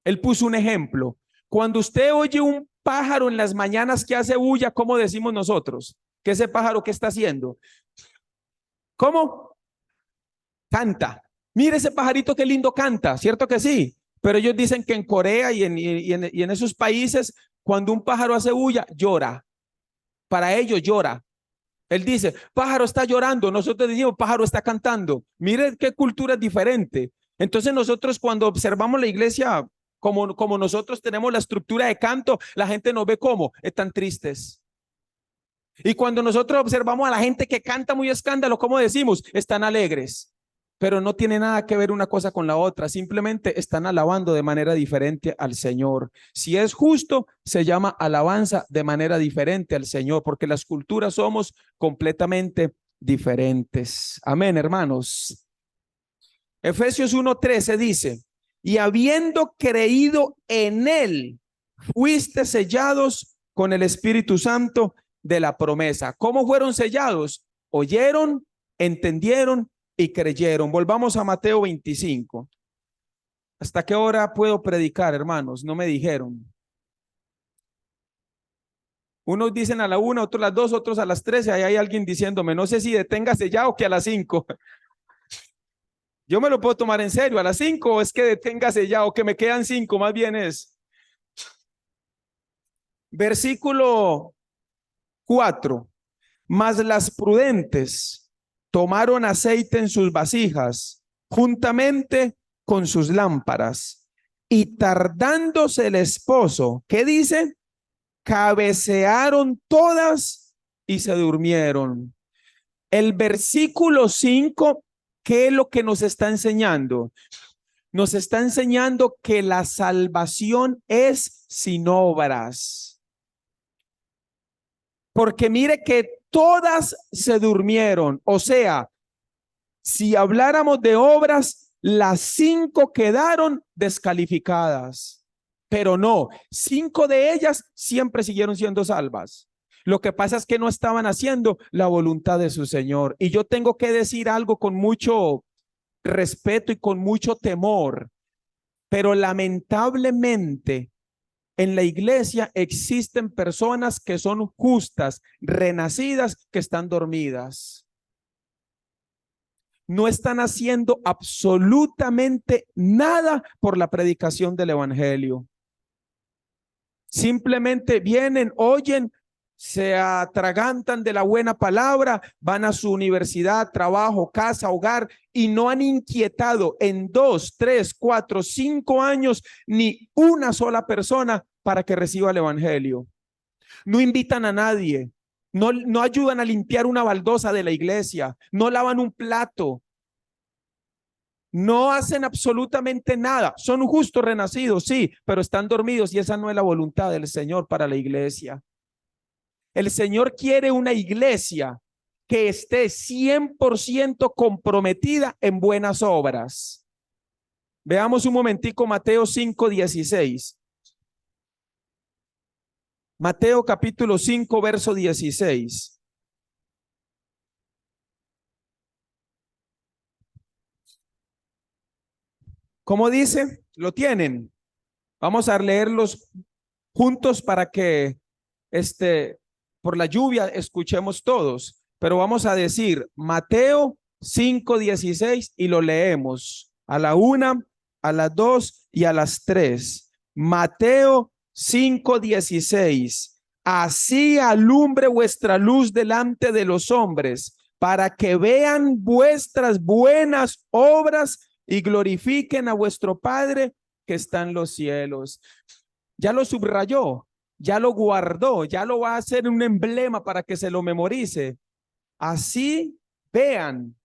él puso un ejemplo. Cuando usted oye un pájaro en las mañanas que hace bulla, ¿cómo decimos nosotros? ¿Que ese pájaro qué está haciendo? ¿Cómo? Canta. Mire ese pajarito qué lindo canta, ¿cierto que sí? Pero ellos dicen que en Corea y en esos países, cuando un pájaro hace bulla, llora. Para ellos llora. Él dice, pájaro está llorando, nosotros decimos, pájaro está cantando. Mire qué cultura es diferente. Entonces nosotros cuando observamos la iglesia, como nosotros tenemos la estructura de canto, la gente nos ve como, están tristes. Y cuando nosotros observamos a la gente que canta muy escándalo, ¿cómo decimos? Están alegres. Pero no tiene nada que ver una cosa con la otra, simplemente están alabando de manera diferente al Señor. Si es justo, se llama alabanza de manera diferente al Señor, porque las culturas somos completamente diferentes. Amén, hermanos. Efesios 1:13 dice, y habiendo creído en Él, fuiste sellados con el Espíritu Santo de la promesa. ¿Cómo fueron sellados? Oyeron, entendieron y creyeron. Volvamos a Mateo 25. ¿Hasta qué hora puedo predicar, hermanos? No me dijeron. Unos dicen a la 1, otros a las 2, otros a las 3. Ahí hay alguien diciéndome, no sé si deténgase ya o que a las 5. Yo me lo puedo tomar en serio. A las 5 o es que deténgase ya o que me quedan 5, más bien es. Versículo 4. Mas las prudentes tomaron aceite en sus vasijas juntamente con sus lámparas. Y tardándose el esposo, ¿qué dice? Cabecearon todas y se durmieron. El versículo 5, ¿qué es lo que nos está enseñando? Nos está enseñando que la salvación es sin obras. Porque mire que todas se durmieron. O sea, si habláramos de obras, las 5 quedaron descalificadas. Pero no, 5 de ellas siempre siguieron siendo salvas. Lo que pasa es que no estaban haciendo la voluntad de su Señor. Y yo tengo que decir algo con mucho respeto y con mucho temor. Pero lamentablemente en la iglesia existen personas que son justas, renacidas, que están dormidas. No están haciendo absolutamente nada por la predicación del evangelio. Simplemente vienen, oyen, se atragantan de la buena palabra, van a su universidad, trabajo, casa, hogar y no han inquietado en 2, 3, 4, 5 años ni una sola persona para que reciba el evangelio. No invitan a nadie, no ayudan a limpiar una baldosa de la iglesia, no lavan un plato, no hacen absolutamente nada. Son justos renacidos, sí, pero están dormidos y esa no es la voluntad del Señor para la iglesia. El Señor quiere una iglesia que esté 100% comprometida en buenas obras. Veamos un momentico Mateo 5:16. Mateo capítulo 5, verso 16. ¿Cómo dice? ¿Lo tienen? Vamos a leerlos juntos para que por la lluvia escuchemos todos. Pero vamos a decir Mateo 5:16 y lo leemos a la 1, a las 2 y a las 3. Mateo 5:16. Así alumbre vuestra luz delante de los hombres, para que vean vuestras buenas obras y glorifiquen a vuestro Padre que está en los cielos. Ya lo subrayó, ya lo guardó, ya lo va a hacer un emblema para que se lo memorice. Así vean,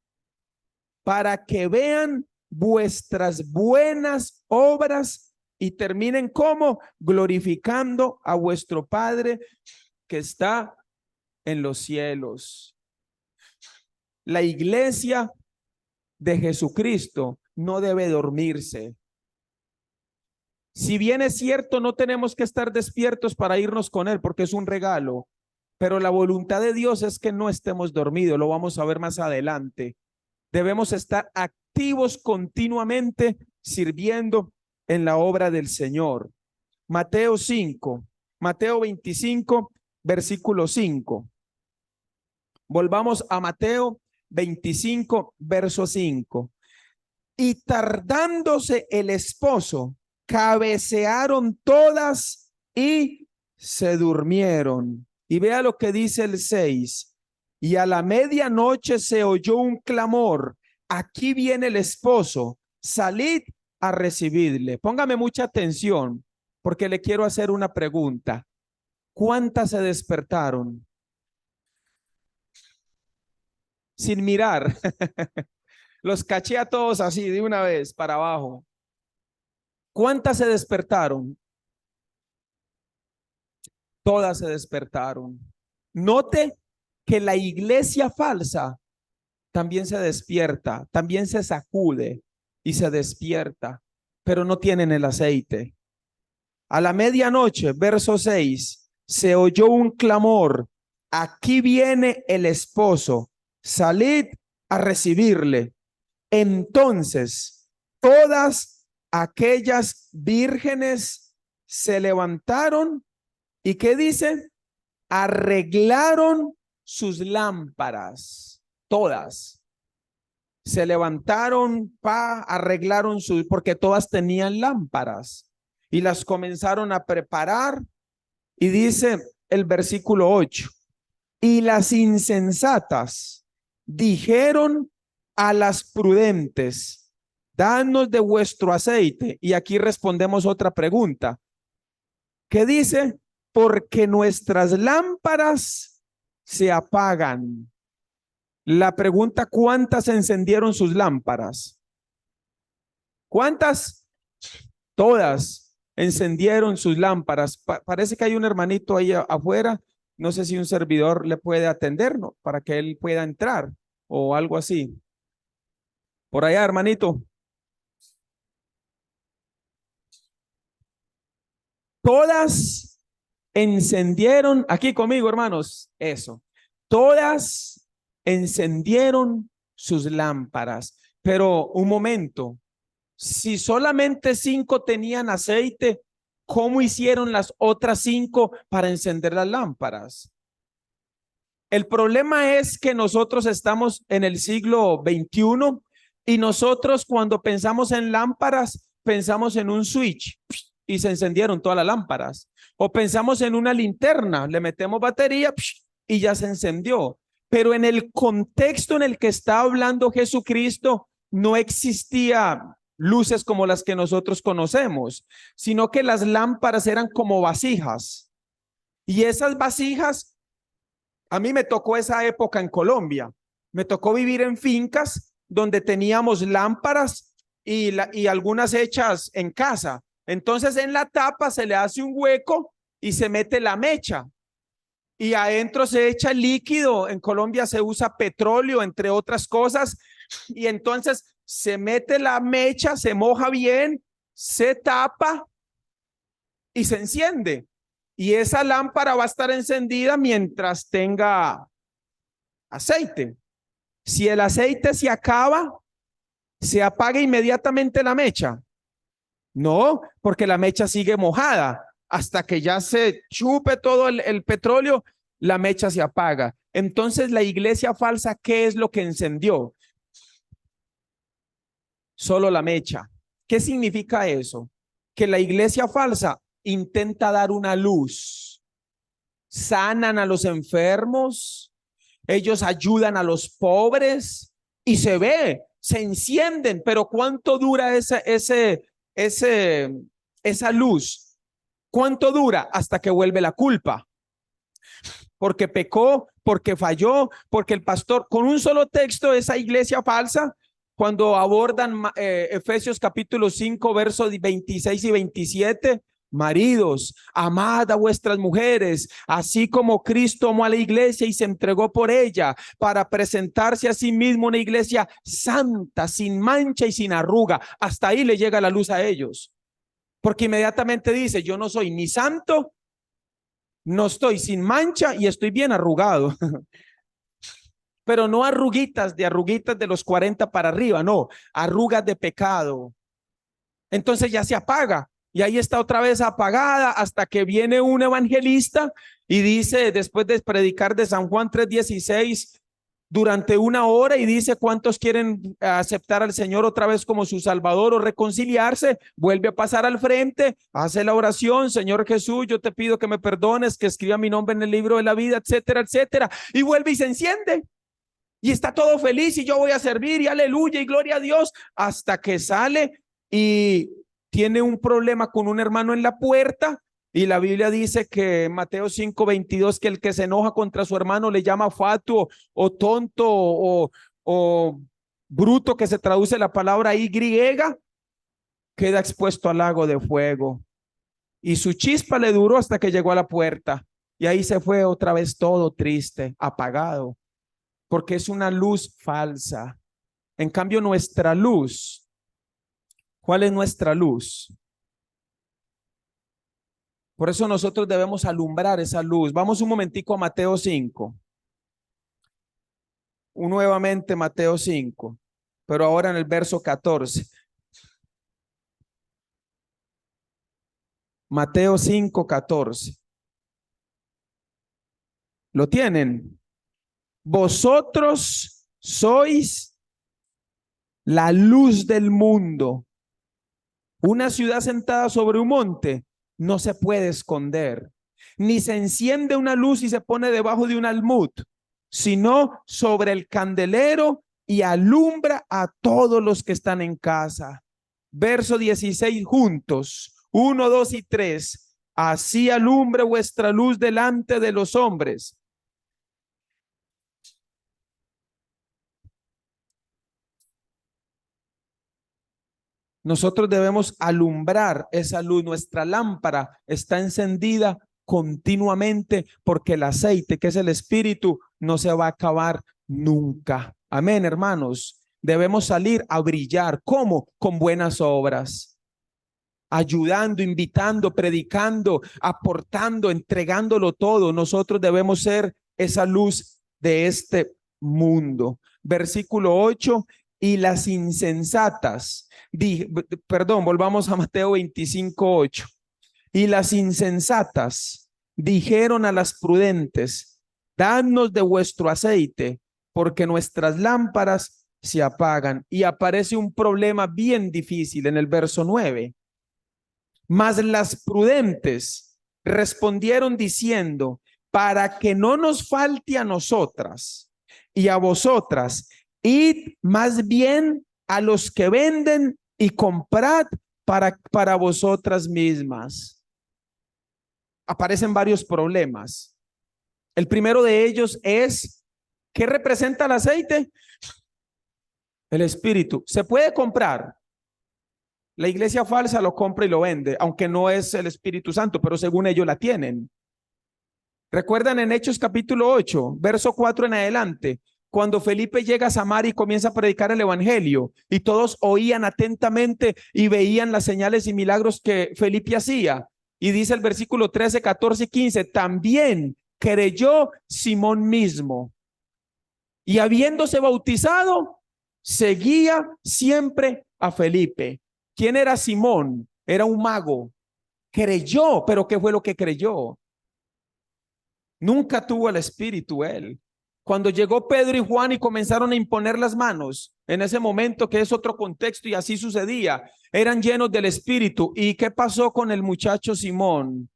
para que vean vuestras buenas obras y terminen como glorificando a vuestro Padre que está en los cielos. La iglesia de Jesucristo no debe dormirse. Si bien es cierto, no tenemos que estar despiertos para irnos con Él porque es un regalo, pero la voluntad de Dios es que no estemos dormidos, lo vamos a ver más adelante. Debemos estar activos continuamente sirviendo en la obra del Señor. Mateo 5, Mateo 25, versículo 5. Volvamos a Mateo 25, verso 5. Y tardándose el esposo, cabecearon todas y se durmieron. Y vea lo que dice el 6. Y a la medianoche se oyó un clamor: aquí viene el esposo, salid a recibirle. Póngame mucha atención porque le quiero hacer una pregunta. ¿Cuántas se despertaron? Sin mirar. Los caché a todos así de una vez para abajo. ¿Cuántas se despertaron? Todas se despertaron. Note que la iglesia falsa también se despierta, también se sacude y se despierta, pero no tienen el aceite. A la medianoche, verso 6, se oyó un clamor: aquí viene el esposo, salid a recibirle. Entonces, todas aquellas vírgenes se levantaron y ¿qué dice? Arreglaron sus lámparas, todas. Se levantaron, arreglaron sus, porque todas tenían lámparas y las comenzaron a preparar. Y dice el versículo 8, y las insensatas dijeron a las prudentes: danos de vuestro aceite. Y aquí respondemos otra pregunta. ¿Qué dice? Porque nuestras lámparas se apagan. La pregunta, ¿cuántas encendieron sus lámparas? ¿Cuántas? Todas encendieron sus lámparas. Parece que hay un hermanito ahí afuera. No sé si un servidor le puede atender, ¿no? Para que él pueda entrar o algo así. Por allá, hermanito. Todas encendieron, aquí conmigo, hermanos, eso. Todas encendieron sus lámparas. Pero un momento, si solamente 5 tenían aceite, ¿cómo hicieron las otras 5 para encender las lámparas? El problema es que nosotros estamos en el siglo XXI y nosotros cuando pensamos en lámparas, pensamos en un switch y se encendieron todas las lámparas. O pensamos en una linterna, le metemos batería y ya se encendió. Pero en el contexto en el que está hablando Jesucristo, no existía luces como las que nosotros conocemos, sino que las lámparas eran como vasijas. Y esas vasijas, a mí me tocó esa época en Colombia. Me tocó vivir en fincas donde teníamos lámparas y algunas hechas en casa. Entonces en la tapa se le hace un hueco y se mete la mecha. Y adentro se echa líquido. En Colombia se usa petróleo, entre otras cosas. Y entonces se mete la mecha, se moja bien, se tapa y se enciende. Y esa lámpara va a estar encendida mientras tenga aceite. Si el aceite se acaba, se apaga inmediatamente la mecha. No, porque la mecha sigue mojada. Hasta que ya se chupe todo el petróleo, la mecha se apaga. Entonces la iglesia falsa, ¿qué es lo que encendió? Solo la mecha. ¿Qué significa eso? Que la iglesia falsa intenta dar una luz. Sanan a los enfermos, ellos ayudan a los pobres y se ve, se encienden, pero ¿cuánto dura esa luz? ¿Cuánto dura? Hasta que vuelve la culpa. Porque pecó, porque falló, porque el pastor, con un solo texto, esa iglesia falsa, cuando abordan Efesios capítulo 5, versos 26 y 27, maridos, amad a vuestras mujeres, así como Cristo amó a la iglesia y se entregó por ella para presentarse a sí mismo una iglesia santa, sin mancha y sin arruga. Hasta ahí le llega la luz a ellos. Porque inmediatamente dice, yo no soy ni santo, no estoy sin mancha y estoy bien arrugado. Pero no arruguitas de los 40 para arriba, no, arrugas de pecado. Entonces ya se apaga y ahí está otra vez apagada hasta que viene un evangelista y dice, después de predicar de San Juan 3:16 durante 1 hora, y dice, ¿cuántos quieren aceptar al Señor otra vez como su Salvador o reconciliarse? Vuelve a pasar al frente, hace la oración, Señor Jesús, yo te pido que me perdones, que escriba mi nombre en el libro de la vida, etcétera, etcétera, y vuelve y se enciende. Y está todo feliz y yo voy a servir y aleluya y gloria a Dios, hasta que sale y tiene un problema con un hermano en la puerta. Y la Biblia dice que en Mateo 5:22 que el que se enoja contra su hermano le llama fatuo o tonto o bruto, que se traduce la palabra y griega, queda expuesto al lago de fuego. Y su chispa le duró hasta que llegó a la puerta. Y ahí se fue otra vez todo triste, apagado, porque es una luz falsa. En cambio, nuestra luz, ¿cuál es nuestra luz? Por eso nosotros debemos alumbrar esa luz. Vamos un momentico a Mateo 5. Nuevamente Mateo 5, pero ahora en el verso 14. Mateo 5:14. ¿Lo tienen? Vosotros sois la luz del mundo. Una ciudad sentada sobre un monte no se puede esconder, ni se enciende una luz y se pone debajo de un almud, sino sobre el candelero y alumbra a todos los que están en casa. Verso 16 juntos, 1, 2 y 3. Así alumbre vuestra luz delante de los hombres. Nosotros debemos alumbrar esa luz. Nuestra lámpara está encendida continuamente porque el aceite, que es el Espíritu, no se va a acabar nunca. Amén, hermanos. Debemos salir a brillar. ¿Cómo? Con buenas obras, ayudando, invitando, predicando, aportando, entregándolo todo. Nosotros debemos ser esa luz de este mundo. Versículo 8, y las insensatas, perdón, volvamos a Mateo 25:8. Y las insensatas dijeron a las prudentes: dadnos de vuestro aceite, porque nuestras lámparas se apagan. Y aparece un problema bien difícil en el verso 9. Mas las prudentes respondieron diciendo: para que no nos falte a nosotras y a vosotras, id más bien a los que venden y comprad para vosotras mismas. Aparecen varios problemas. El primero de ellos es: ¿qué representa el aceite? El Espíritu. ¿Se puede comprar? La iglesia falsa lo compra y lo vende, aunque no es el Espíritu Santo, pero según ellos la tienen. ¿Recuerdan en Hechos capítulo 8, verso 4 en adelante? Cuando Felipe llega a Samaria y comienza a predicar el evangelio, y todos oían atentamente y veían las señales y milagros que Felipe hacía. Y dice el versículo 13, 14 y 15, también creyó Simón mismo, y habiéndose bautizado, seguía siempre a Felipe. ¿Quién era Simón? Era un mago. Creyó, pero ¿qué fue lo que creyó? Nunca tuvo el Espíritu él. Cuando llegó Pedro y Juan y comenzaron a imponer las manos, en ese momento, que es otro contexto y así sucedía, eran llenos del Espíritu. ¿Y qué pasó con el muchacho Simón?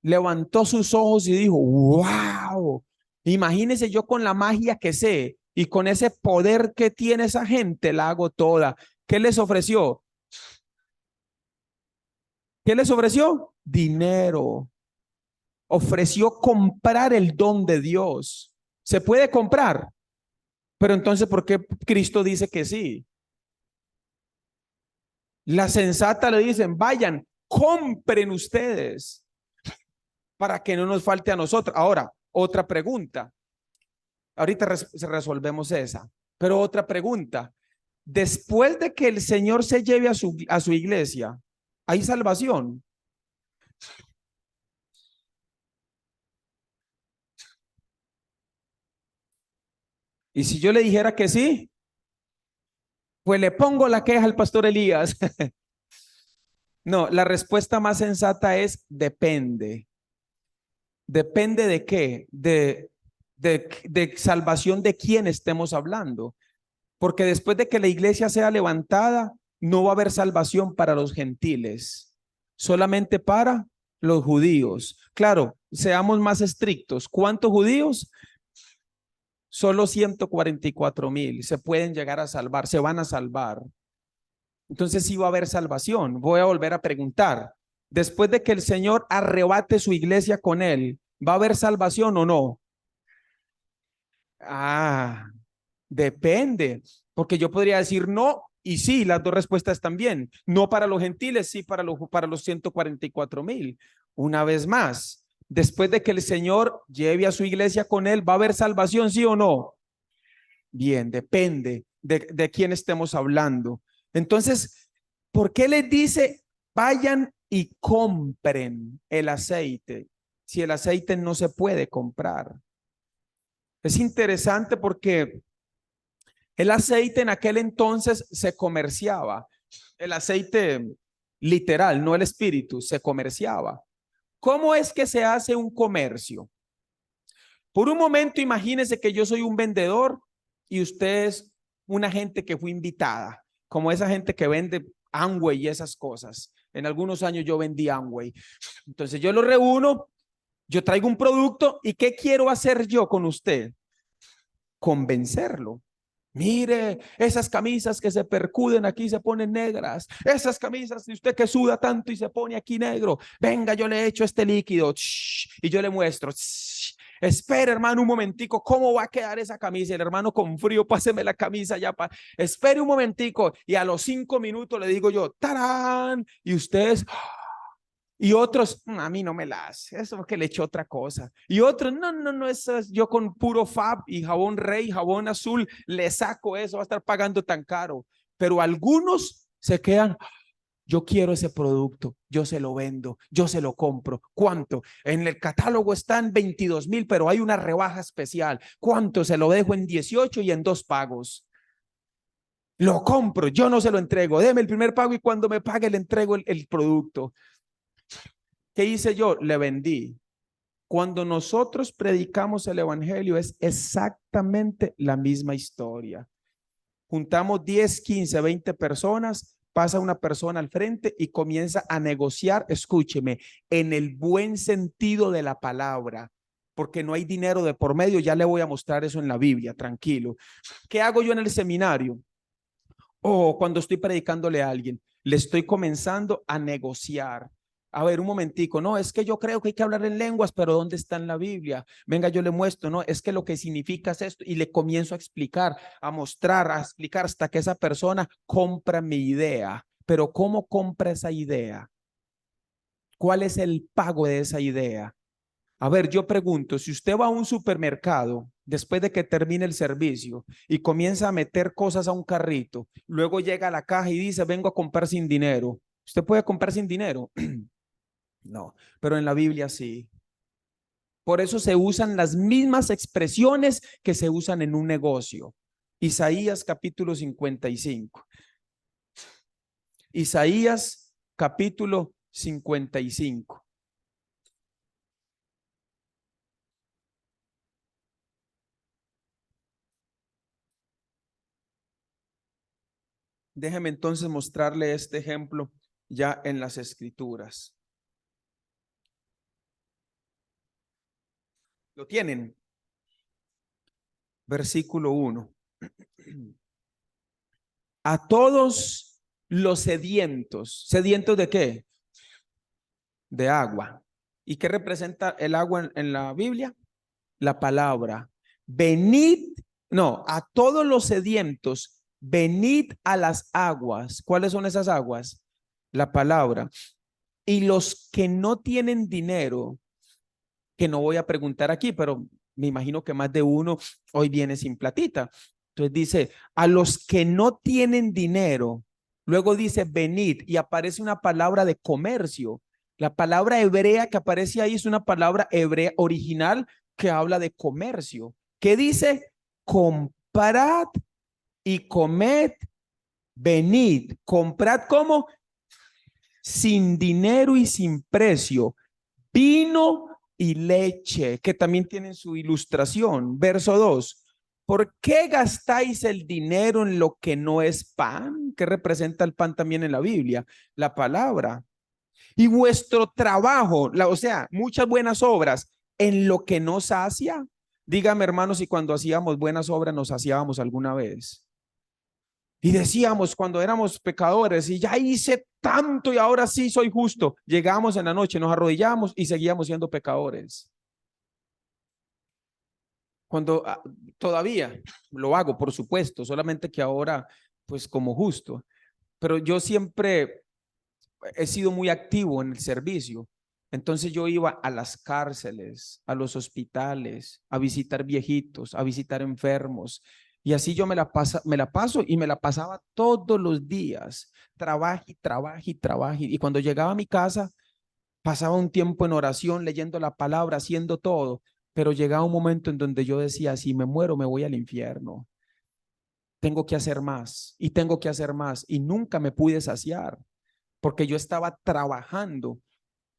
Levantó sus ojos y dijo: wow, imagínense, yo con la magia que sé y con ese poder que tiene esa gente, la hago toda. ¿Qué les ofreció? ¿Qué les ofreció? Dinero. Ofreció comprar el don de Dios. ¿Se puede comprar? Pero entonces, ¿por qué Cristo dice que sí? La sensata le dicen: vayan, compren ustedes para que no nos falte a nosotros. Ahora, otra pregunta. Ahorita resolvemos esa. Pero otra pregunta. Después de que el Señor se lleve a su iglesia, ¿hay salvación? Y si yo le dijera que sí, pues le pongo la queja al pastor Elías. No, la respuesta más sensata es: depende. ¿Depende de qué? De salvación de quién estemos hablando. Porque después de que la iglesia sea levantada, no va a haber salvación para los gentiles, solamente para los judíos. Claro, seamos más estrictos. ¿Cuántos judíos? Solo 144,000 se pueden llegar a salvar, se van a salvar. Entonces sí va a haber salvación. Voy a volver a preguntar. Después de que el Señor arrebate su iglesia con él, ¿va a haber salvación o no? Ah, depende, porque yo podría decir no y sí, las dos respuestas también. No para los gentiles, sí para los 144,000. Una vez más, después de que el Señor lleve a su iglesia con él, ¿va a haber salvación, sí o no? Bien, depende de quién estemos hablando. Entonces, ¿por qué les dice vayan y compren el aceite si el aceite no se puede comprar? Es interesante porque el aceite en aquel entonces se comerciaba. El aceite literal, no el espíritu, se comerciaba. ¿Cómo es que se hace un comercio? Por un momento, imagínese que yo soy un vendedor y usted es una gente que fue invitada, como esa gente que vende Amway y esas cosas. En algunos años yo vendí Amway. Entonces yo lo reúno, yo traigo un producto y ¿qué quiero hacer yo con usted? Convencerlo. Mire, esas camisas que se percuden aquí se ponen negras. Esas camisas de usted que suda tanto y se pone aquí negro. Venga, yo le echo este líquido y yo le muestro. Espere, hermano, un momentico. ¿Cómo va a quedar esa camisa? El hermano con frío, páseme la camisa ya. Espere un momentico. Y a los 5 minutos le digo yo, ¡tarán! Y ustedes... Y otros, a mí no me la hace, eso es que le echo otra cosa. Y otros, no, eso es yo con puro Fab y jabón Rey, jabón azul, le saco eso, va a estar pagando tan caro. Pero algunos se quedan, yo quiero ese producto, yo se lo vendo, yo se lo compro. ¿Cuánto? En el catálogo están 22,000, pero hay una rebaja especial. ¿Cuánto? Se lo dejo en 18 y en 2 pagos. Lo compro, yo no se lo entrego. Deme el primer pago y cuando me pague le entrego el producto. ¿Qué hice yo? Le vendí. Cuando nosotros predicamos el evangelio es exactamente la misma historia. Juntamos 10, 15, 20 personas, pasa una persona al frente y comienza a negociar, escúcheme, en el buen sentido de la palabra, porque no hay dinero de por medio, ya le voy a mostrar eso en la Biblia, tranquilo. ¿Qué hago yo en el seminario? O cuando estoy predicándole a alguien, le estoy comenzando a negociar. A ver, un momentico, no, es que yo creo que hay que hablar en lenguas, pero ¿dónde está en la Biblia? Venga, yo le muestro, no, es que lo que significa es esto y le comienzo a explicar, a mostrar, a explicar hasta que esa persona compra mi idea. Pero ¿cómo compra esa idea? ¿Cuál es el pago de esa idea? A ver, yo pregunto, si usted va a un supermercado después de que termine el servicio y comienza a meter cosas a un carrito, luego llega a la caja y dice, vengo a comprar sin dinero. ¿Usted puede comprar sin dinero? No, pero en la Biblia sí. Por eso se usan las mismas expresiones que se usan en un negocio. Isaías capítulo 55. Isaías capítulo 55. Déjeme entonces mostrarle este ejemplo ya en las escrituras. ¿Lo tienen? Versículo 1. A todos los sedientos. ¿Sedientos de qué? De agua. ¿Y qué representa el agua en la Biblia? La palabra. Venid, no, a todos los sedientos, venid a las aguas. ¿Cuáles son esas aguas? La palabra. Y los que no tienen dinero, que no voy a preguntar aquí, pero me imagino que más de uno hoy viene sin platita. Entonces dice, a los que no tienen dinero, luego dice, venid, y aparece una palabra de comercio. La palabra hebrea que aparece ahí es una palabra hebrea original que habla de comercio. ¿Qué dice? Comprad y comed, venid, comprad como sin dinero y sin precio, vino y leche, que también tienen su ilustración. Verso 2. ¿Por qué gastáis el dinero en lo que no es pan? ¿Qué representa el pan también en la Biblia? La palabra. Y vuestro trabajo, o sea, muchas buenas obras en lo que no sacia. Dígame, hermanos, si cuando hacíamos buenas obras nos saciábamos alguna vez. Y decíamos cuando éramos pecadores, y ya hice tanto y ahora sí soy justo. Llegamos en la noche, nos arrodillamos y seguíamos siendo pecadores. Cuando todavía lo hago, por supuesto, solamente que ahora, pues como justo. Pero yo siempre he sido muy activo en el servicio. Entonces yo iba a las cárceles, a los hospitales, a visitar viejitos, a visitar enfermos. Y así yo me la paso y me la pasaba todos los días. Trabaje, trabaje, trabaje. Y cuando llegaba a mi casa, pasaba un tiempo en oración, leyendo la palabra, haciendo todo. Pero llegaba un momento en donde yo decía, si me muero, me voy al infierno. Tengo que hacer más y tengo que hacer más. Y nunca me pude saciar porque yo estaba trabajando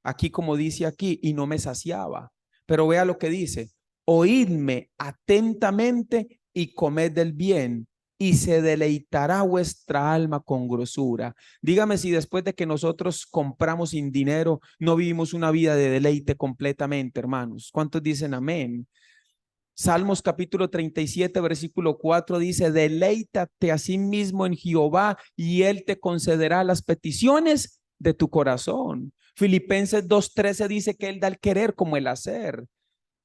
aquí como dice aquí y no me saciaba. Pero vea lo que dice, oídme atentamente y comed del bien y se deleitará vuestra alma con grosura. Dígame si después de que nosotros compramos sin dinero, no vivimos una vida de deleite completamente, hermanos. ¿Cuántos dicen amén? Salmos capítulo 37, versículo 4 dice, deleítate a sí mismo en Jehová y él te concederá las peticiones de tu corazón. Filipenses 2:13 dice que él da el querer como el hacer.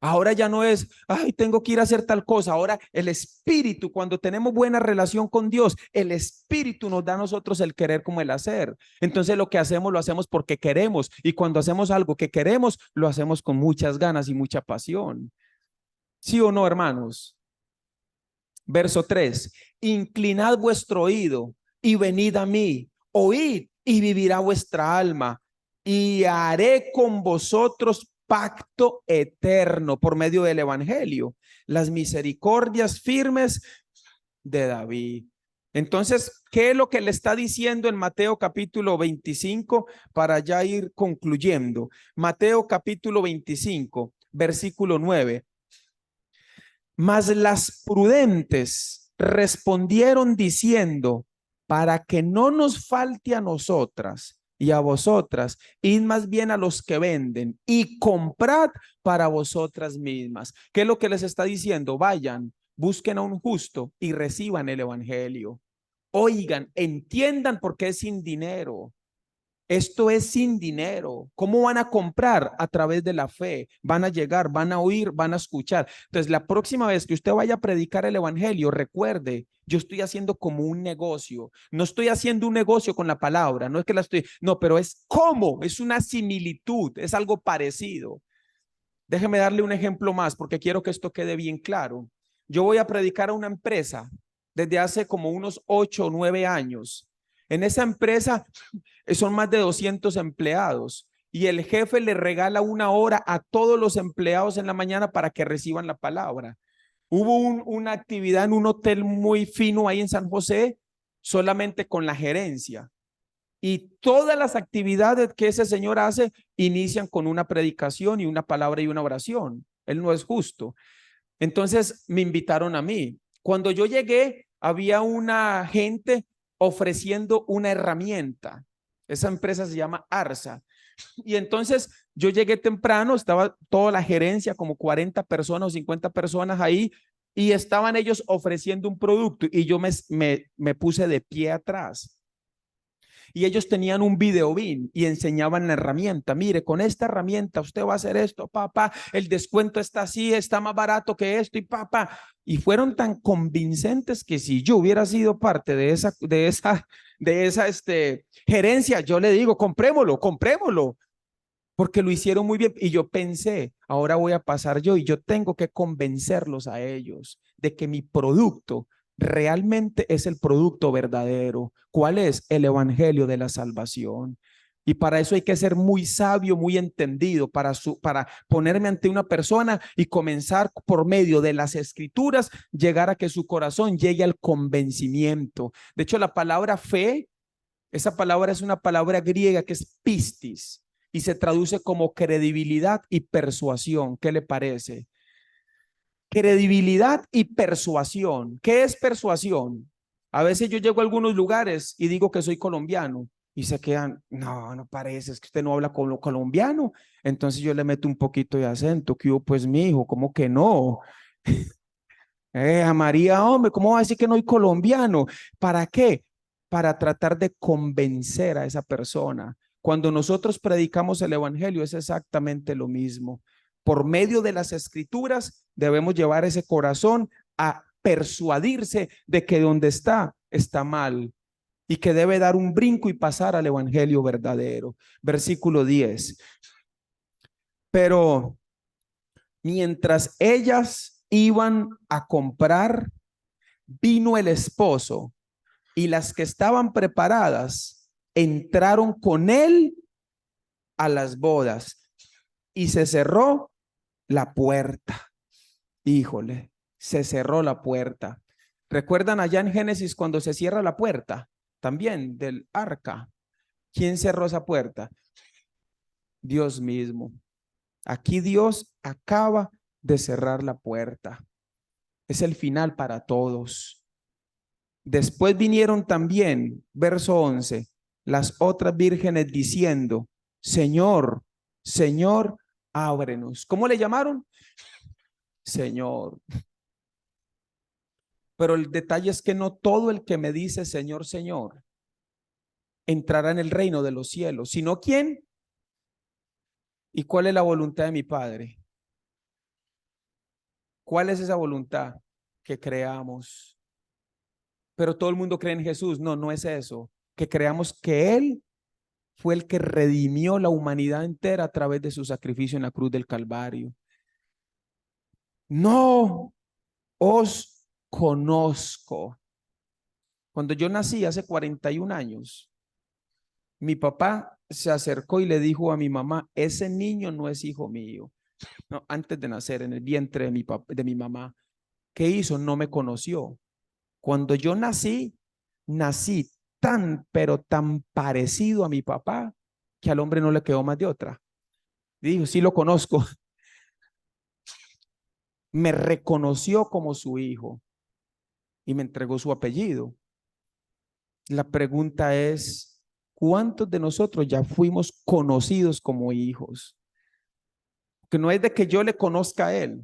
Ahora ya no es, ay, tengo que ir a hacer tal cosa. Ahora el Espíritu, cuando tenemos buena relación con Dios, el Espíritu nos da a nosotros el querer como el hacer. Entonces lo que hacemos, lo hacemos porque queremos. Y cuando hacemos algo que queremos, lo hacemos con muchas ganas y mucha pasión. ¿Sí o no, hermanos? Verso 3, inclinad vuestro oído y venid a mí, oíd y vivirá vuestra alma, y haré con vosotros pacto eterno por medio del evangelio, las misericordias firmes de David. Entonces, ¿qué es lo que le está diciendo en Mateo capítulo 25 para ya ir concluyendo? Mateo capítulo 25, versículo 9. Mas las prudentes respondieron diciendo, para que no nos falte a nosotras y a vosotras, id más bien a los que venden y comprad para vosotras mismas. ¿Qué es lo que les está diciendo? Vayan, busquen a un justo y reciban el evangelio. Oigan, entiendan por qué es sin dinero. Esto es sin dinero. ¿Cómo van a comprar? A través de la fe. Van a llegar, van a oír, van a escuchar. Entonces, la próxima vez que usted vaya a predicar el evangelio, recuerde, yo estoy haciendo como un negocio. No estoy haciendo un negocio con la palabra. No es que la estoy, no, pero es como, es una similitud, es algo parecido. Déjeme darle un ejemplo más porque quiero que esto quede bien claro. Yo voy a predicar a una empresa desde hace como unos 8 o 9 años. En esa empresa son más de 200 empleados y el jefe le regala una hora a todos los empleados en la mañana para que reciban la palabra. Hubo una actividad en un hotel muy fino ahí en San José, solamente con la gerencia. Y todas las actividades que ese señor hace inician con una predicación y una palabra y una oración. Él no es justo. Entonces me invitaron a mí. Cuando yo llegué, había una gente ofreciendo una herramienta. Esa empresa se llama Arsa. Y entonces yo llegué temprano, estaba toda la gerencia, como 40 personas o 50 personas ahí, y estaban ellos ofreciendo un producto y yo me puse de pie atrás. Y ellos tenían un video bin y enseñaban la herramienta. Mire, con esta herramienta usted va a hacer esto, papá, el descuento está así, está más barato que esto y papá. Y fueron tan convincentes que si yo hubiera sido parte de esa gerencia, yo le digo, comprémoslo, porque lo hicieron muy bien. Y yo pensé, ahora voy a pasar yo y yo tengo que convencerlos a ellos de que mi producto realmente es el producto verdadero. ¿Cuál es? El evangelio de la salvación. Y para eso hay que ser muy sabio, muy entendido para ponerme ante una persona y comenzar por medio de las escrituras, llegar a que su corazón llegue al convencimiento. De hecho, la palabra fe, esa palabra es una palabra griega que es pistis y se traduce como credibilidad y persuasión. ¿Qué le parece? Credibilidad y persuasión. ¿Qué es persuasión? A veces yo llego a algunos lugares y digo que soy colombiano y se quedan, no, no parece, es que usted no habla como colombiano. Entonces yo le meto un poquito de acento, que yo, pues mi hijo, ¿cómo que no? A María, hombre, ¿cómo va a decir que no soy colombiano? ¿Para qué? Para tratar de convencer a esa persona. Cuando nosotros predicamos el evangelio es exactamente lo mismo. Por medio de las escrituras debemos llevar ese corazón a persuadirse de que donde está mal y que debe dar un brinco y pasar al evangelio verdadero. Versículo 10. Pero mientras ellas iban a comprar, vino el esposo y las que estaban preparadas entraron con él a las bodas y se cerró la puerta. Híjole, se cerró la puerta. ¿Recuerdan allá en Génesis cuando se cierra la puerta? También del arca. ¿Quién cerró esa puerta? Dios mismo. Aquí Dios acaba de cerrar la puerta. Es el final para todos. Después vinieron también, verso 11, las otras vírgenes diciendo, Señor, Señor, ábrenos. ¿Cómo le llamaron? Señor. Pero el detalle es que no todo el que me dice Señor, Señor, entrará en el reino de los cielos, sino quién y cuál es la voluntad de mi Padre. ¿Cuál es esa voluntad? Que creamos. Pero todo el mundo cree en Jesús. No, no es eso. Que creamos que Él fue el que redimió la humanidad entera a través de su sacrificio en la cruz del Calvario. No os conozco. Cuando yo nací hace 41 años, mi papá se acercó y le dijo a mi mamá, ese niño no es hijo mío. No, antes de nacer en el vientre de mi mamá. ¿Qué hizo? No me conoció. Cuando yo nací tan, pero tan parecido a mi papá que al hombre no le quedó más de otra. Dijo, sí lo conozco. Me reconoció como su hijo y me entregó su apellido. La pregunta es, ¿cuántos de nosotros ya fuimos conocidos como hijos? Que no es de que yo le conozca a él,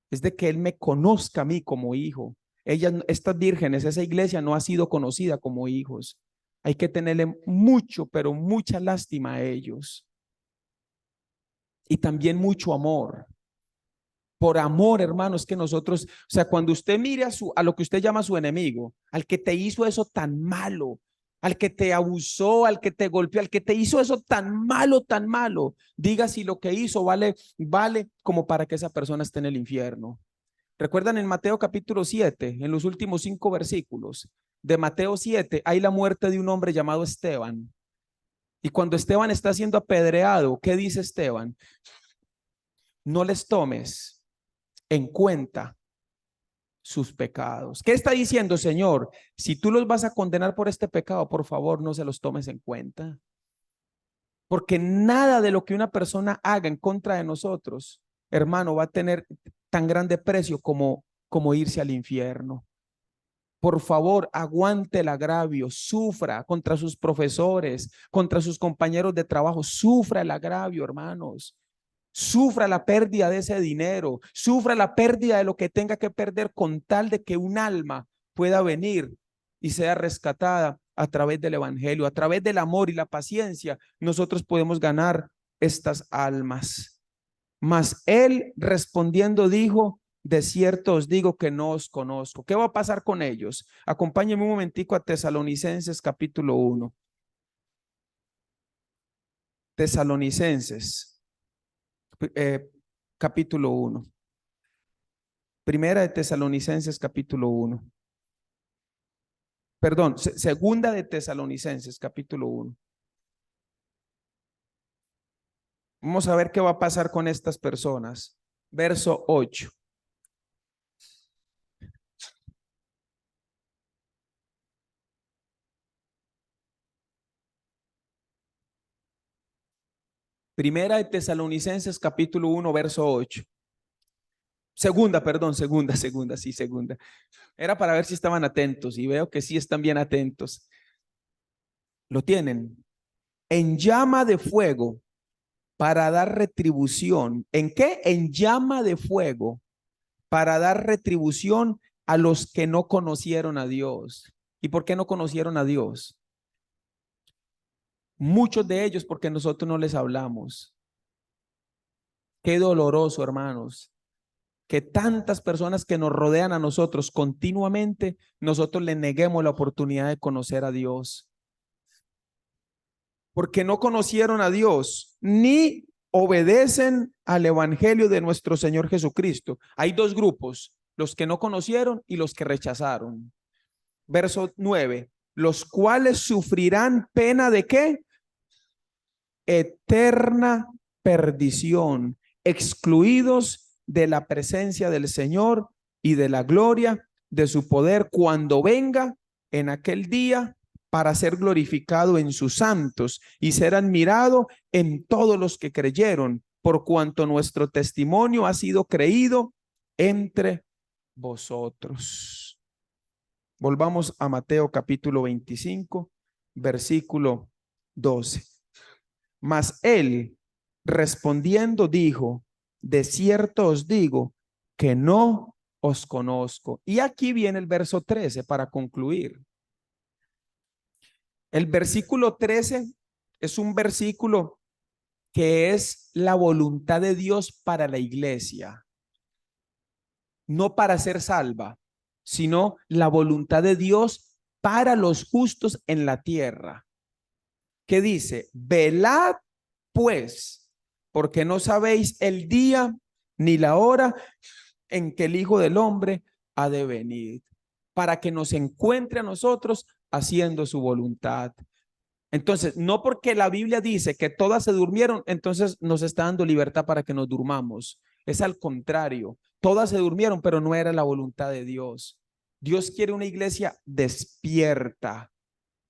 es de que él me conozca a mí como hijo. Estas vírgenes, esa iglesia no ha sido conocida como hijos. Hay que tenerle mucho, pero mucha lástima a ellos. Y también mucho amor. Por amor, hermanos, que nosotros, o sea, cuando usted mire a lo que usted llama su enemigo, al que te hizo eso tan malo, al que te abusó, al que te golpeó, al que te hizo eso tan malo, diga si lo que hizo vale como para que esa persona esté en el infierno. ¿Recuerdan en Mateo capítulo 7, en los últimos 5 versículos de Mateo 7, hay la muerte de un hombre llamado Esteban? Y cuando Esteban está siendo apedreado, ¿qué dice Esteban? No les tomes en cuenta sus pecados. ¿Qué está diciendo, Señor? Si tú los vas a condenar por este pecado, por favor, no se los tomes en cuenta. Porque nada de lo que una persona haga en contra de nosotros, hermano, va a tener tan grande precio como irse al infierno. Por favor, aguante el agravio, sufra contra sus profesores, contra sus compañeros de trabajo, sufra el agravio, hermanos. Sufra la pérdida de ese dinero, sufra la pérdida de lo que tenga que perder con tal de que un alma pueda venir y sea rescatada a través del evangelio, a través del amor y la paciencia. Nosotros podemos ganar estas almas. Mas él respondiendo dijo, de cierto os digo que no os conozco. ¿Qué va a pasar con ellos? Acompáñenme un momentico a Tesalonicenses capítulo 1. Tesalonicenses capítulo 1. Primera de Tesalonicenses capítulo 1. Perdón, segunda de Tesalonicenses capítulo 1. Vamos a ver qué va a pasar con estas personas. Verso 8. Primera de Tesalonicenses capítulo 1, verso 8. Segunda, perdón, sí, segunda. Era para ver si estaban atentos y veo que sí están bien atentos. Lo tienen. En llama de fuego para dar retribución. ¿En qué? En llama de fuego para dar retribución a los que no conocieron a Dios. ¿Y por qué no conocieron a Dios? Muchos de ellos porque nosotros no les hablamos. Qué doloroso, hermanos, que tantas personas que nos rodean a nosotros continuamente, nosotros le neguemos la oportunidad de conocer a Dios. Porque no conocieron a Dios ni obedecen al evangelio de nuestro Señor Jesucristo. Hay dos grupos, los que no conocieron y los que rechazaron. Verso 9, los cuales sufrirán pena de ¿qué? Eterna perdición, excluidos de la presencia del Señor y de la gloria de su poder cuando venga en aquel día para ser glorificado en sus santos y ser admirado en todos los que creyeron, por cuanto nuestro testimonio ha sido creído entre vosotros. Volvamos a Mateo capítulo 25, versículo 12. Mas él respondiendo dijo, de cierto os digo que no os conozco. Y aquí viene el verso 13 para concluir. El versículo 13 es un versículo que es la voluntad de Dios para la iglesia, no para ser salva, sino la voluntad de Dios para los justos en la tierra. ¿Qué dice? Velad pues, porque no sabéis el día ni la hora en que el Hijo del Hombre ha de venir, para que nos encuentre a nosotros haciendo su voluntad. Entonces, no porque la Biblia dice que todas se durmieron, entonces nos está dando libertad para que nos durmamos. Es al contrario, todas se durmieron, pero no era la voluntad de Dios. Dios quiere una iglesia despierta,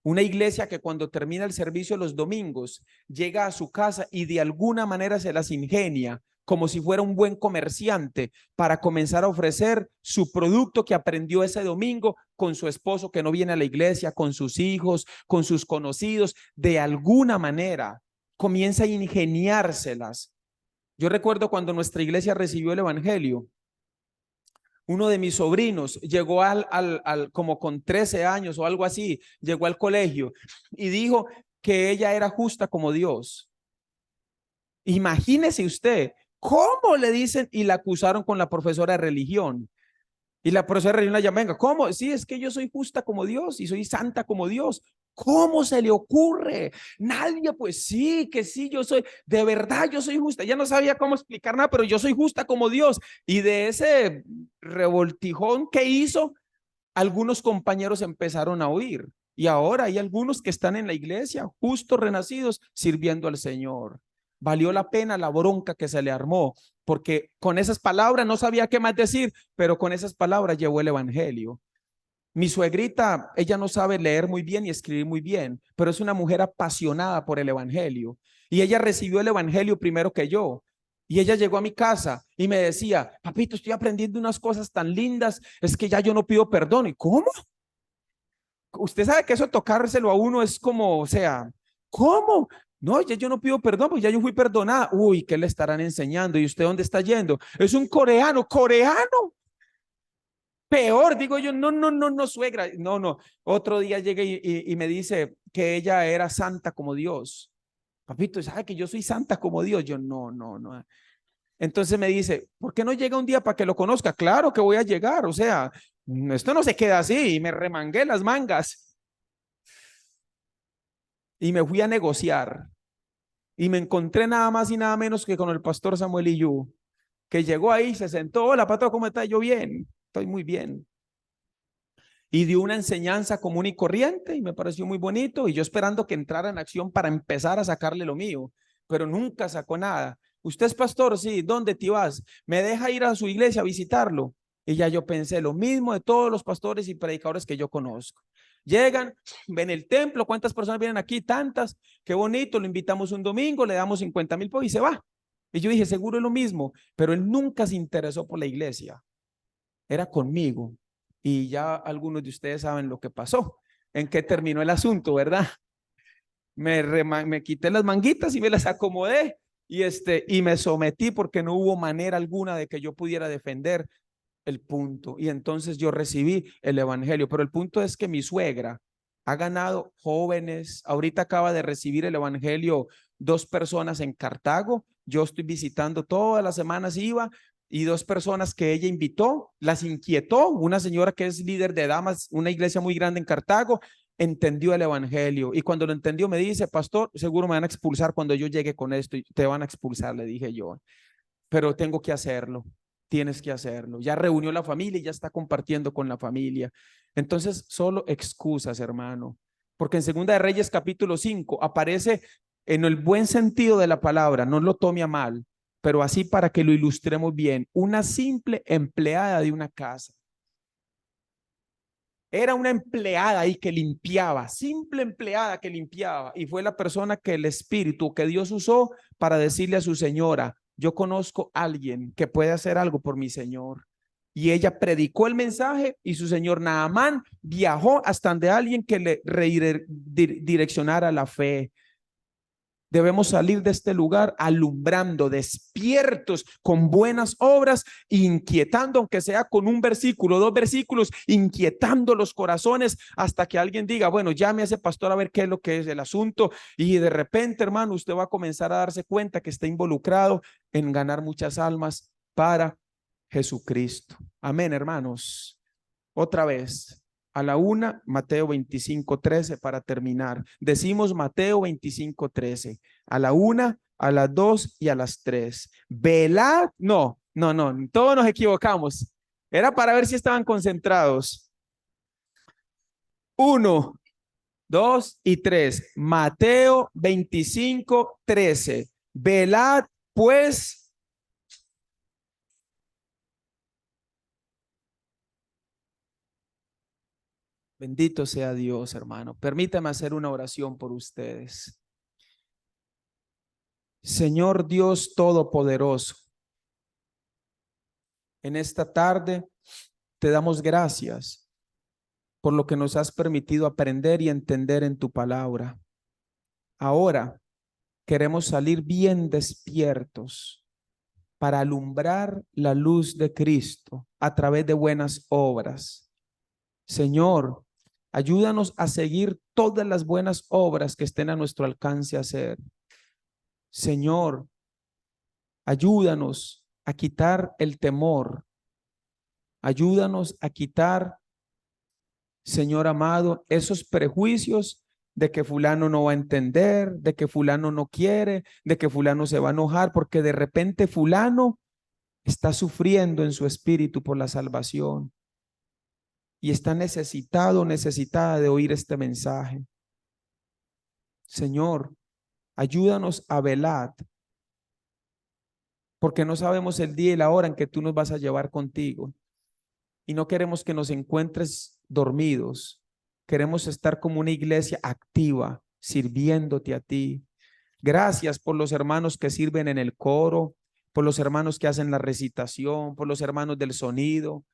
una iglesia que cuando termina el servicio los domingos llega a su casa y de alguna manera se las ingenia como si fuera un buen comerciante para comenzar a ofrecer su producto que aprendió ese domingo con su esposo que no viene a la iglesia, con sus hijos, con sus conocidos. De alguna manera comienza a ingeniárselas. Yo recuerdo cuando nuestra iglesia recibió el evangelio, uno de mis sobrinos llegó como con 13 años o algo así, llegó al colegio y dijo que ella era justa como Dios. Imagínese usted, ¿cómo le dicen? Y la acusaron con la profesora de religión. Y la profesora de religión la llama, venga, ¿cómo? Sí, es que yo soy justa como Dios y soy santa como Dios. ¿Cómo se le ocurre? Nadie, pues sí, que sí, yo soy, de verdad yo soy justa. Ya no sabía cómo explicar nada, pero yo soy justa como Dios. Y de ese revoltijón que hizo, algunos compañeros empezaron a oír. Y ahora hay algunos que están en la iglesia, justos renacidos, sirviendo al Señor. Valió la pena la bronca que se le armó, porque con esas palabras no sabía qué más decir, pero con esas palabras llevó el evangelio. Mi suegrita, ella no sabe leer muy bien y escribir muy bien, pero es una mujer apasionada por el evangelio. Y ella recibió el evangelio primero que yo. Y ella llegó a mi casa y me decía, papito, estoy aprendiendo unas cosas tan lindas, es que ya yo no pido perdón. ¿Y cómo? Usted sabe que eso tocárselo a uno es como, o sea, ¿cómo? No, ya yo no pido perdón, pues ya yo fui perdonada. Uy, ¿qué le estarán enseñando? ¿Y usted dónde está yendo? Es un coreano, coreano. Peor, digo yo, no, no, no, no, suegra, no, no. Otro día llega y me dice que ella era santa como Dios. Papito, ¿sabe que yo soy santa como Dios? Yo, no, no, no. Entonces me dice, ¿por qué no llega un día para que lo conozca? Claro que voy a llegar, o sea, esto no se queda así. Y me remangué las mangas y me fui a negociar. Y me encontré nada más y nada menos que con el pastor Samuel Iyú, que llegó ahí, se sentó, hola, patrón, ¿cómo está? Yo bien, estoy muy bien. Y dio una enseñanza común y corriente y me pareció muy bonito y yo esperando que entrara en acción para empezar a sacarle lo mío, pero nunca sacó nada. ¿Usted es pastor? Sí. ¿Dónde te vas? ¿Me deja ir a su iglesia a visitarlo? Y ya yo pensé lo mismo de todos los pastores y predicadores que yo conozco. Llegan, ven el templo, ¿cuántas personas vienen aquí? Tantas, qué bonito, lo invitamos un domingo, le damos 50,000 y se va. Y yo dije, seguro es lo mismo, pero él nunca se interesó por la iglesia, era conmigo. Y ya algunos de ustedes saben lo que pasó, en qué terminó el asunto, ¿verdad? Me quité las manguitas y me las acomodé y me sometí porque no hubo manera alguna de que yo pudiera defender el punto. Y entonces yo recibí el evangelio, pero el punto es que mi suegra ha ganado jóvenes. Ahorita acaba de recibir el evangelio 2 personas en Cartago. Yo estoy visitando todas las semanas, iba, y 2 personas que ella invitó, las inquietó. Una señora que es líder de damas, una iglesia muy grande en Cartago, entendió el evangelio y cuando lo entendió me dice, pastor, seguro me van a expulsar cuando yo llegue con esto. Y te van a expulsar, le dije yo, pero tengo que hacerlo. Tienes que hacerlo. Ya reunió la familia y ya está compartiendo con la familia. Entonces, solo excusas, hermano. Porque en Segunda de Reyes capítulo 5 aparece en el buen sentido de la palabra, no lo tome a mal, pero así para que lo ilustremos bien, una simple empleada de una casa. Era una empleada ahí que limpiaba, simple empleada que limpiaba, y fue la persona que el Espíritu, que Dios usó para decirle a su señora, yo conozco a alguien que puede hacer algo por mi señor. Y ella predicó el mensaje y su señor Naamán viajó hasta donde alguien que le redireccionara la fe. Debemos salir de este lugar alumbrando, despiertos, con buenas obras, inquietando, aunque sea con un versículo, dos versículos, inquietando los corazones hasta que alguien diga, bueno, llame a ese pastor a ver qué es lo que es el asunto. Y de repente, hermano, usted va a comenzar a darse cuenta que está involucrado en ganar muchas almas para Jesucristo. Amén, hermanos. Otra vez. A la una, Mateo 25:13 para terminar. Decimos Mateo 25:13. A la una, a las dos y a las tres. Velad. No, no, no. Todos nos equivocamos. Era para ver si estaban concentrados. Uno, dos y tres. Mateo 25:13. Velad pues. Bendito sea Dios, hermano. Permítame hacer una oración por ustedes. Señor Dios Todopoderoso, en esta tarde te damos gracias por lo que nos has permitido aprender y entender en tu palabra. Ahora queremos salir bien despiertos para alumbrar la luz de Cristo a través de buenas obras. Señor, ayúdanos a seguir todas las buenas obras que estén a nuestro alcance hacer. Señor, ayúdanos a quitar el temor. Ayúdanos a quitar, Señor amado, esos prejuicios de que fulano no va a entender, de que fulano no quiere, de que fulano se va a enojar, porque de repente fulano está sufriendo en su espíritu por la salvación y está necesitado, necesitada de oír este mensaje. Señor, ayúdanos a velar, porque no sabemos el día y la hora en que tú nos vas a llevar contigo. Y no queremos que nos encuentres dormidos. Queremos estar como una iglesia activa, sirviéndote a ti. Gracias por los hermanos que sirven en el coro, por los hermanos que hacen la recitación, por los hermanos del sonido.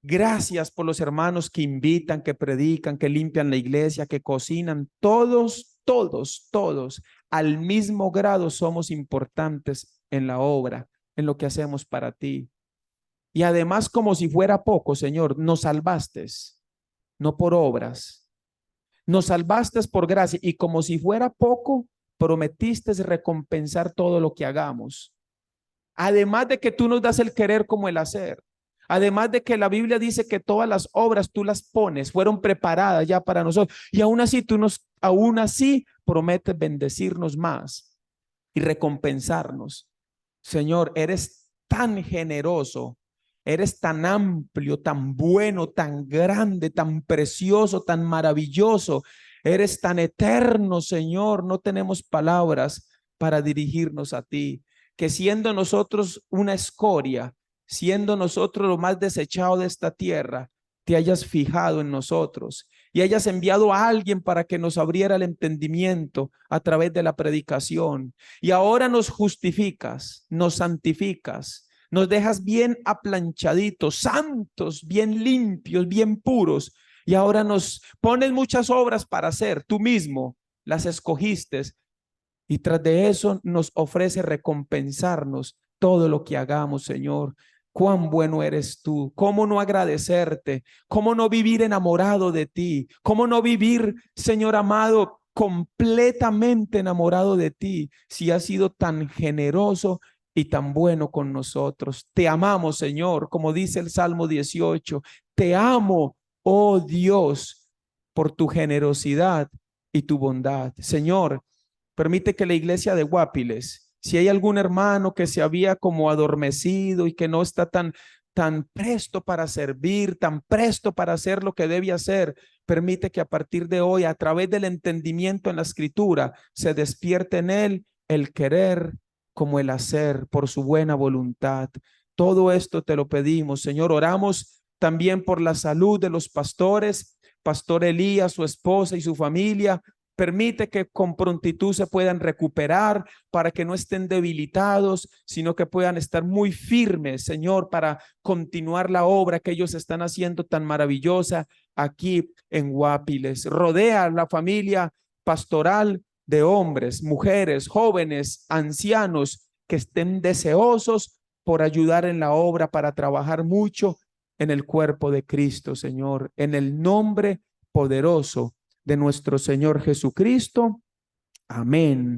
Gracias por los hermanos que invitan, que predican, que limpian la iglesia, que cocinan. Todos, todos, todos, al mismo grado somos importantes en la obra, en lo que hacemos para ti. Y además, como si fuera poco, Señor, nos salvaste, no por obras, nos salvaste por gracia y como si fuera poco, prometiste recompensar todo lo que hagamos. Además de que tú nos das el querer como el hacer. Además de que la Biblia dice que todas las obras tú las pones, fueron preparadas ya para nosotros. Y aún así prometes bendecirnos más y recompensarnos. Señor, eres tan generoso, eres tan amplio, tan bueno, tan grande, tan precioso, tan maravilloso. Eres tan eterno, Señor. No tenemos palabras para dirigirnos a ti. Que siendo nosotros una escoria, siendo nosotros lo más desechado de esta tierra, te hayas fijado en nosotros y hayas enviado a alguien para que nos abriera el entendimiento a través de la predicación. Y ahora nos justificas, nos santificas, nos dejas bien aplanchaditos, santos, bien limpios, bien puros. Y ahora nos pones muchas obras para hacer, tú mismo las escogiste. Y tras de eso nos ofrece recompensarnos todo lo que hagamos, Señor. Cuán bueno eres tú, cómo no agradecerte, cómo no vivir enamorado de ti, cómo no vivir, Señor amado, completamente enamorado de ti, si has sido tan generoso y tan bueno con nosotros. Te amamos, Señor, como dice el Salmo 18, te amo, oh Dios, por tu generosidad y tu bondad. Señor, permite que la iglesia de Guapiles, si hay algún hermano que se había como adormecido y que no está tan presto para servir, tan presto para hacer lo que debe hacer, permite que a partir de hoy, a través del entendimiento en la escritura, se despierte en él el querer como el hacer por su buena voluntad. Todo esto te lo pedimos, Señor. Oramos también por la salud de los pastores, Pastor Elías, su esposa y su familia. Permite que con prontitud se puedan recuperar para que no estén debilitados, sino que puedan estar muy firmes, Señor, para continuar la obra que ellos están haciendo tan maravillosa aquí en Guapiles. Rodea a la familia pastoral de hombres, mujeres, jóvenes, ancianos que estén deseosos por ayudar en la obra para trabajar mucho en el cuerpo de Cristo, Señor, en el nombre poderoso de nuestro Señor Jesucristo. Amén.